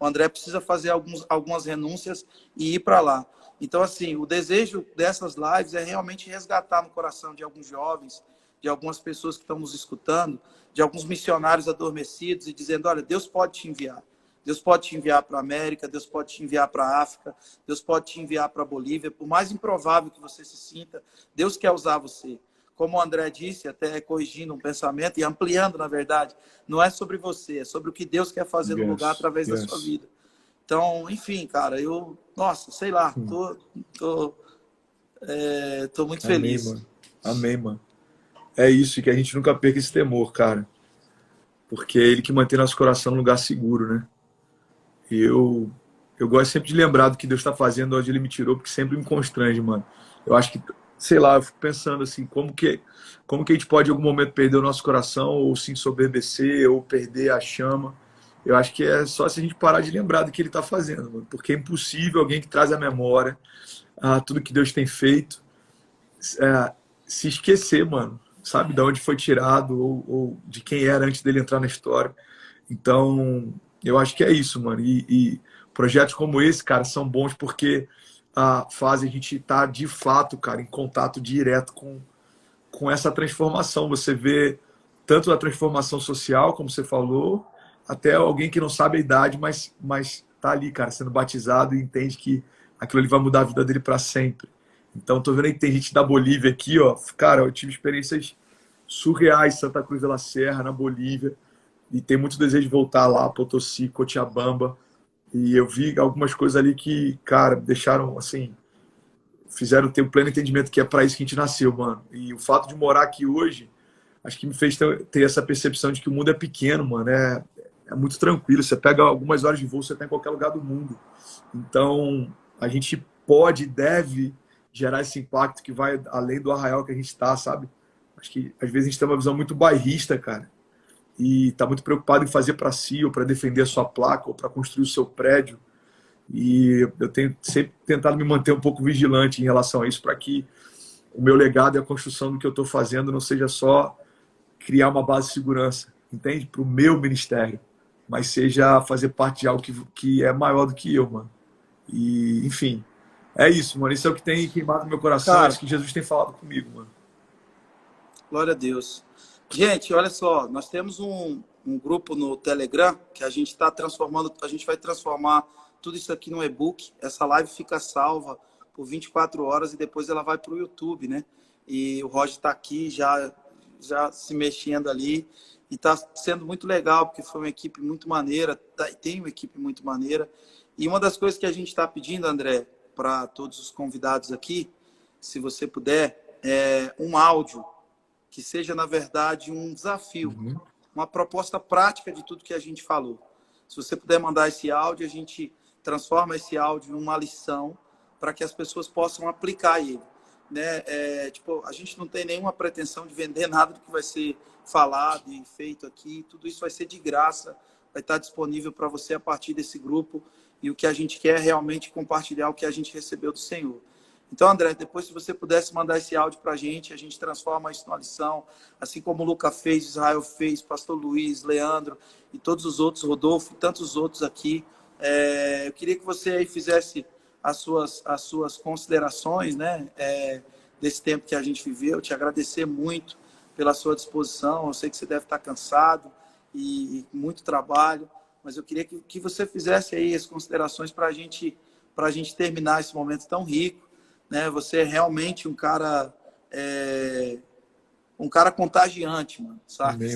O André precisa fazer algumas renúncias e ir para lá. Então, assim, o desejo dessas lives é realmente resgatar no coração de alguns jovens, de algumas pessoas que estão nos escutando, de alguns missionários adormecidos e dizendo, olha, Deus pode te enviar. Deus pode te enviar para a América, Deus pode te enviar para a África, Deus pode te enviar para a Bolívia. Por mais improvável que você se sinta, Deus quer usar você. Como o André disse, até corrigindo um pensamento e ampliando, na verdade, não é sobre você, é sobre o que Deus quer fazer no lugar através da sua vida. Então, enfim, cara, nossa, sei lá, tô muito feliz. Mano. Amém, mano. É isso, que a gente nunca perca esse temor, cara. Porque é ele que mantém nosso coração no lugar seguro, né? E eu gosto sempre de lembrar do que Deus está fazendo, onde Ele me tirou, porque sempre me constrange, mano. Eu acho que, sei lá, eu fico pensando assim, como que a gente pode em algum momento perder o nosso coração, ou se ensoberbecer, ou perder a chama. Eu acho que é só se a gente parar de lembrar do que Ele está fazendo, mano. Porque é impossível alguém que traz à memória tudo que Deus tem feito se esquecer, mano. Sabe, de onde foi tirado, ou de quem era antes dele entrar na história. Então, eu acho que é isso, mano. E projetos como esse, cara, são bons porque fazem a gente estar, de fato, cara, em contato direto com essa transformação. Você vê tanto a transformação social, como você falou, até alguém que não sabe a idade, mas tá ali, cara, sendo batizado e entende que aquilo ali vai mudar a vida dele para sempre. Então, tô vendo aí que tem gente da Bolívia aqui, ó. Cara, eu tive experiências surreais em Santa Cruz de la Serra, na Bolívia. E tem muito desejo de voltar lá, Potosí, Cochabamba. E eu vi algumas coisas ali que, cara, deixaram, assim, fizeram ter um pleno entendimento que é para isso que a gente nasceu, mano. E o fato de morar aqui hoje, acho que me fez ter essa percepção de que o mundo é pequeno, mano. É muito tranquilo. Você pega algumas horas de voo, você tá em qualquer lugar do mundo. Então, a gente pode e deve gerar esse impacto que vai além do arraial que a gente está, sabe? Acho que às vezes a gente tem uma visão muito bairrista, cara, e está muito preocupado em fazer para si, ou para defender a sua placa, ou para construir o seu prédio. E eu tenho sempre tentado me manter um pouco vigilante em relação a isso, para que o meu legado e a construção do que eu estou fazendo não seja só criar uma base de segurança, entende? Para o meu ministério, mas seja fazer parte de algo que é maior do que eu, mano. E, enfim, é isso, mano. Isso é o que tem queimado no meu coração. Cara, é isso que Jesus tem falado comigo, mano. Glória a Deus. Gente, olha só, nós temos um grupo no Telegram que a gente está transformando, a gente vai transformar tudo isso aqui no e-book. Essa live fica salva por 24 horas e depois ela vai para o YouTube, né? E o Roger está aqui já se mexendo ali e está sendo muito legal, porque foi uma equipe muito maneira, tem uma equipe muito maneira. E uma das coisas que a gente está pedindo, André, para todos os convidados aqui, se você puder, é um áudio que seja, na verdade, um desafio, uma proposta prática de tudo que a gente falou. Se você puder mandar esse áudio, a gente transforma esse áudio em uma lição para que as pessoas possam aplicar ele. Né? A gente não tem nenhuma pretensão de vender nada do que vai ser falado e feito aqui. Tudo isso vai ser de graça, vai estar disponível para você a partir desse grupo. E o que a gente quer é realmente compartilhar o que a gente recebeu do Senhor. Então, André, depois se você pudesse mandar esse áudio para a gente transforma isso numa lição, assim como o Luca fez, Israel fez, Pastor Luiz, Leandro e todos os outros, Rodolfo, tantos outros aqui. Eu queria que você aí fizesse as suas considerações, né, desse tempo que a gente viveu, te agradecer muito pela sua disposição. Eu sei que você deve estar cansado e muito trabalho, mas eu queria que você fizesse aí as considerações para a gente terminar esse momento tão rico. Né? Você é realmente um cara contagiante, mano, sabe?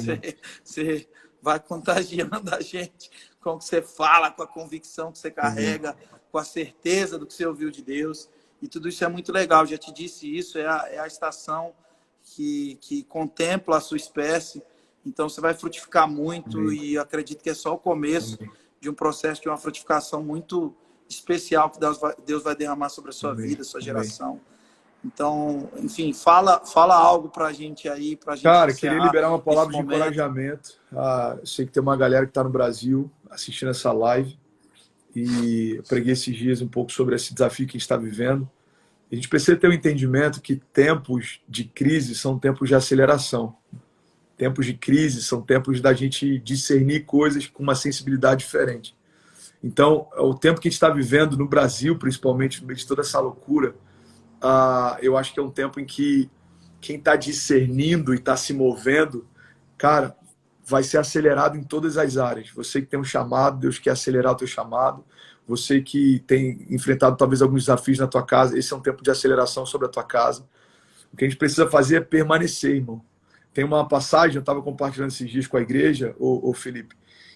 Você vai contagiando a gente com o que você fala, com a convicção que você carrega, com a certeza do que você ouviu de Deus. E tudo isso é muito legal. Já te disse isso, é a estação que contempla a sua espécie. Então você vai frutificar muito e acredito que é só o começo de um processo de uma frutificação muito especial que Deus vai derramar sobre a sua vida, sua geração. Então, enfim, fala algo pra gente aí, pra gente. Cara, queria liberar uma palavra de encorajamento. Eu sei que tem uma galera que está no Brasil assistindo essa live e eu preguei esses dias um pouco sobre esse desafio que a gente está vivendo. A gente precisa ter um entendimento que tempos de crise são tempos de aceleração. Tempos de crise são tempos da gente discernir coisas com uma sensibilidade diferente. Então, o tempo que a gente está vivendo no Brasil, principalmente no meio de toda essa loucura, eu acho que é um tempo em que quem está discernindo e está se movendo, cara, vai ser acelerado em todas as áreas. Você que tem um chamado, Deus quer acelerar o teu chamado. Você que tem enfrentado talvez alguns desafios na tua casa, esse é um tempo de aceleração sobre a tua casa. O que a gente precisa fazer é permanecer, irmão. Tem uma passagem, eu estava compartilhando esses dias com a igreja, o Felipe,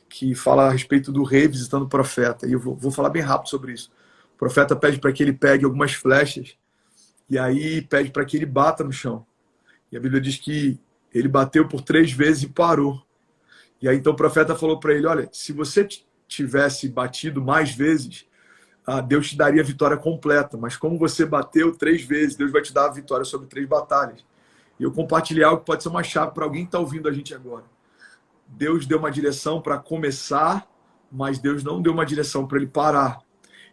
que fala a respeito do rei visitando o profeta. E eu vou falar bem rápido sobre isso. O profeta pede para que ele pegue algumas flechas e aí pede para que ele bata no chão. E a Bíblia diz que ele bateu por 3 vezes e parou. E aí então o profeta falou para ele, olha, se você tivesse batido mais vezes, Deus te daria a vitória completa. Mas como você bateu 3 vezes, Deus vai te dar a vitória sobre 3 batalhas. E eu compartilhei algo que pode ser uma chave para alguém que está ouvindo a gente agora. Deus deu uma direção para começar, mas Deus não deu uma direção para ele parar.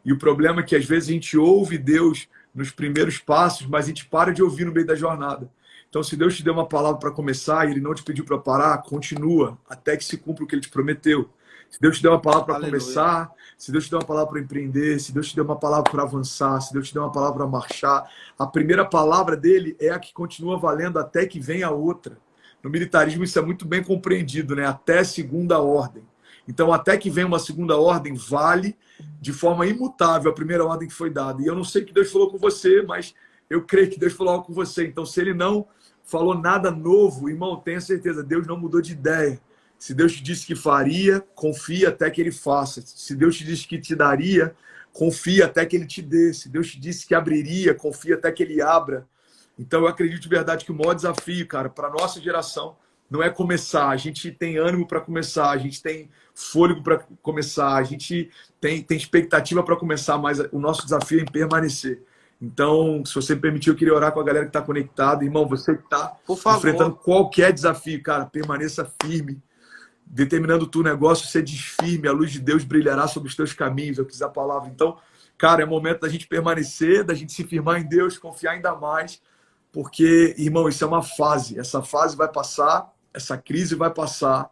E o problema é que às vezes a gente ouve Deus nos primeiros passos, mas a gente para de ouvir no meio da jornada. Então, se Deus te deu uma palavra para começar e Ele não te pediu para parar, continua até que se cumpra o que Ele te prometeu. Se Deus te deu uma palavra para começar, se Deus te deu uma palavra para empreender, se Deus te deu uma palavra para avançar, se Deus te deu uma palavra para marchar, a primeira palavra dele é a que continua valendo até que venha a outra. No militarismo isso é muito bem compreendido, né? Até segunda ordem. Então, até que venha uma segunda ordem, vale de forma imutável a primeira ordem que foi dada. E eu não sei o que Deus falou com você, mas eu creio que Deus falou algo com você. Então, se Ele não falou nada novo, irmão, tenha certeza, Deus não mudou de ideia. Se Deus te disse que faria, confia até que Ele faça. Se Deus te disse que te daria, confia até que Ele te dê. Se Deus te disse que abriria, confia até que Ele abra. Então, eu acredito de verdade que o maior desafio, cara, para a nossa geração, não é começar. A gente tem ânimo para começar, a gente tem fôlego para começar, a gente tem expectativa para começar, mas o nosso desafio é em permanecer. Então, se você me permitir, eu queria orar com a galera que está conectada. Irmão, você que está enfrentando qualquer desafio, cara, permaneça firme. Determinando tu negócio, você desfirme, a luz de Deus brilhará sobre os teus caminhos, eu quis a palavra. Então, cara, é momento da gente permanecer, da gente se firmar em Deus, confiar ainda mais, porque, irmão, isso é uma fase. Essa fase vai passar, essa crise vai passar,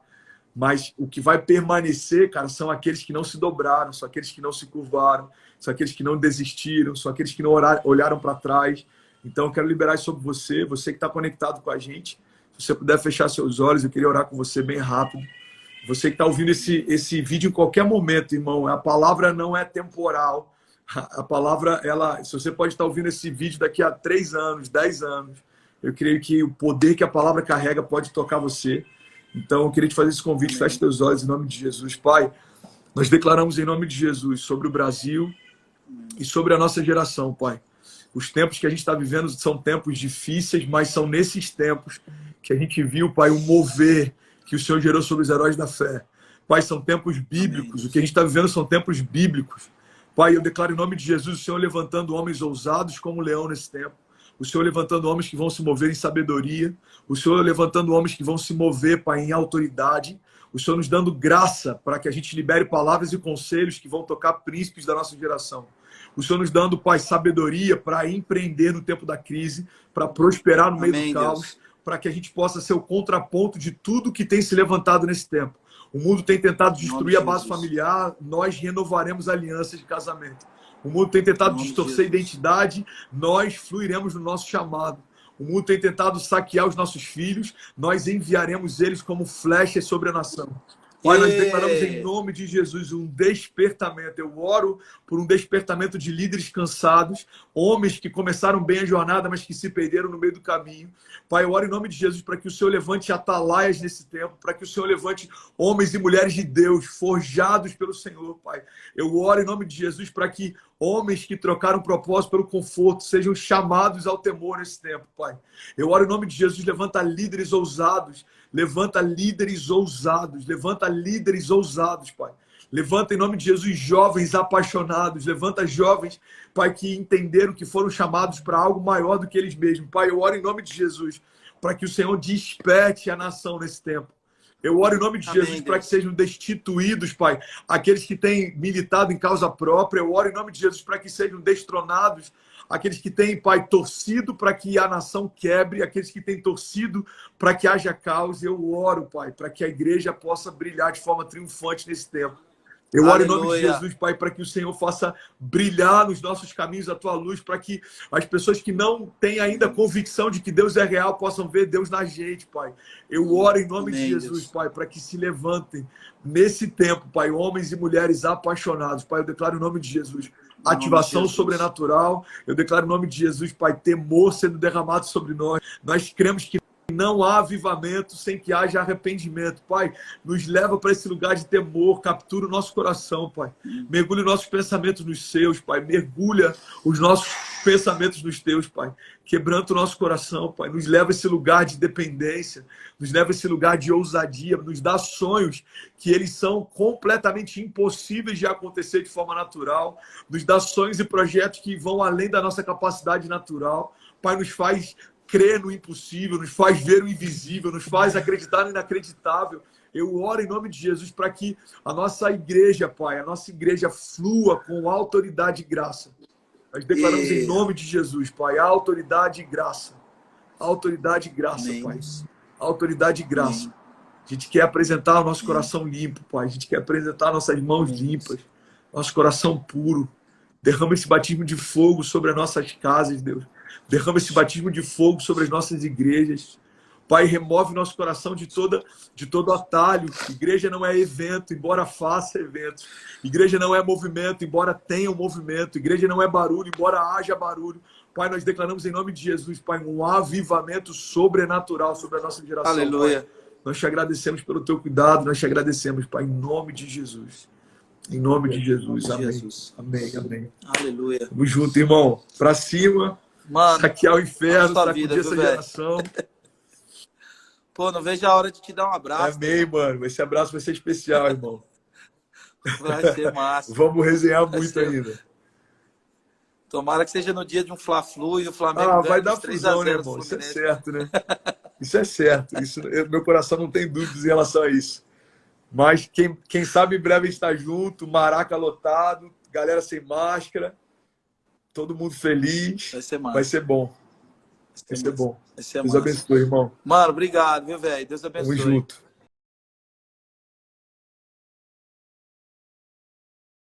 mas o que vai permanecer, cara, são aqueles que não se dobraram, são aqueles que não se curvaram, são aqueles que não desistiram, são aqueles que não olharam para trás. Então, eu quero liberar isso sobre você, você que está conectado com a gente. Se você puder fechar seus olhos, eu queria orar com você bem rápido. Você que está ouvindo esse vídeo em qualquer momento, irmão, a palavra não é temporal. A palavra, se você pode estar ouvindo esse vídeo daqui a 3 anos, 10 anos, eu creio que o poder que a palavra carrega pode tocar você. Então, eu queria te fazer esse convite, feche teus olhos em nome de Jesus. Pai, nós declaramos em nome de Jesus sobre o Brasil e sobre a nossa geração, Pai. Os tempos que a gente está vivendo são tempos difíceis, mas são nesses tempos que a gente viu, Pai, o mover que o Senhor gerou sobre os heróis da fé. Pai, são tempos bíblicos. Amém. O que a gente está vivendo são tempos bíblicos. Pai, eu declaro em nome de Jesus o Senhor levantando homens ousados como leão nesse tempo. O Senhor levantando homens que vão se mover em sabedoria. O Senhor levantando homens que vão se mover, Pai, em autoridade. O Senhor nos dando graça para que a gente libere palavras e conselhos que vão tocar príncipes da nossa geração. O Senhor nos dando, Pai, sabedoria para empreender no tempo da crise, para prosperar no meio do caos, para que a gente possa ser o contraponto de tudo que tem se levantado nesse tempo. O mundo tem tentado destruir a base familiar, nós renovaremos alianças de casamento. O mundo tem tentado distorcer a identidade, nós fluiremos no nosso chamado. O mundo tem tentado saquear os nossos filhos, nós enviaremos eles como flechas sobre a nação. Pai, nós declaramos em nome de Jesus um despertamento. Eu oro por um despertamento de líderes cansados, homens que começaram bem a jornada, mas que se perderam no meio do caminho. Pai, eu oro em nome de Jesus para que o Senhor levante atalaias nesse tempo, para que o Senhor levante homens e mulheres de Deus, forjados pelo Senhor, Pai. Eu oro em nome de Jesus para que homens que trocaram propósito pelo conforto sejam chamados ao temor nesse tempo, Pai. Eu oro em nome de Jesus, levanta líderes ousados, levanta líderes ousados, levanta líderes ousados, Pai. Levanta em nome de Jesus jovens apaixonados, levanta jovens, Pai, que entenderam que foram chamados para algo maior do que eles mesmos. Pai, eu oro em nome de Jesus para que o Senhor desperte a nação nesse tempo. Eu oro em nome de Jesus para que sejam destituídos, Pai, aqueles que têm militado em causa própria. Eu oro em nome de Jesus para que sejam destronados aqueles que têm, Pai, torcido para que a nação quebre, aqueles que têm torcido para que haja caos. Eu oro, Pai, para que a igreja possa brilhar de forma triunfante nesse tempo. Eu oro em nome de Aleluia. Jesus, Pai, para que o Senhor faça brilhar nos nossos caminhos a tua luz, para que as pessoas que não têm ainda convicção de que Deus é real possam ver Deus na gente, Pai. Eu oro em nome de Amém, Jesus, Deus. Pai, para que se levantem nesse tempo, Pai, homens e mulheres apaixonados. Pai, eu declaro em nome de Jesus nome ativação de Jesus. sobrenatural. Eu declaro em nome de Jesus, Pai, temor sendo derramado sobre nós. Nós cremos que não há avivamento sem que haja arrependimento. Pai, nos leva para esse lugar de temor, captura o nosso coração, Pai. Mergulha os nossos pensamentos nos seus, Pai. Mergulha os nossos pensamentos nos teus, Pai. Quebranta o nosso coração, Pai. Nos leva a esse lugar de dependência, nos leva a esse lugar de ousadia, nos dá sonhos que eles são completamente impossíveis de acontecer de forma natural, nos dá sonhos e projetos que vão além da nossa capacidade natural. Pai, nos faz crer no impossível, nos faz ver o invisível, nos faz acreditar no inacreditável. Eu oro em nome de Jesus para que a nossa igreja, Pai, a nossa igreja flua com autoridade e graça. Nós declaramos em nome de Jesus, Pai, autoridade e graça. Autoridade e graça, Amém. Pai. Autoridade e graça. Amém. A gente quer apresentar o nosso coração limpo, Pai. A gente quer apresentar nossas mãos limpas, nosso coração puro. Derrama esse batismo de fogo sobre as nossas casas, Deus. Derrama esse batismo de fogo sobre as nossas igrejas. Pai, remove nosso coração de todo atalho. Igreja não é evento, embora faça eventos. Igreja não é movimento, embora tenha um movimento. Igreja não é barulho, embora haja barulho. Pai, nós declaramos em nome de Jesus, Pai, um avivamento sobrenatural sobre a nossa geração. Aleluia. Pai. Nós te agradecemos pelo teu cuidado, nós te agradecemos, Pai, em nome de Jesus. Em nome de Jesus. Amém. Jesus. Amém, amém. Aleluia. Tamo junto, irmão. Pra cima. Mano, Saquear o inferno, sua sacudir vida, essa viu, velho? geração. Pô, não vejo a hora de te dar um abraço. Amém, mano. Esse abraço vai ser especial, irmão. Vai ser massa. Vamos resenhar Vai muito ser. ainda. Tomara que seja no dia de um Fla-Flu e o Flamengo Ah, ganhe vai de dar 3 a fusão, né, 0 do irmão? Isso é Fluminense. certo, né? Isso é certo. Meu coração não tem dúvidas em relação a isso. Mas quem sabe em breve está junto, Maraca lotado, galera sem máscara, todo mundo feliz. Vai ser massa. Vai ser bom. Vai ser bom. Vai ser Deus massa. abençoe, irmão. Mano, obrigado, viu, velho? Deus Tamo abençoe. junto.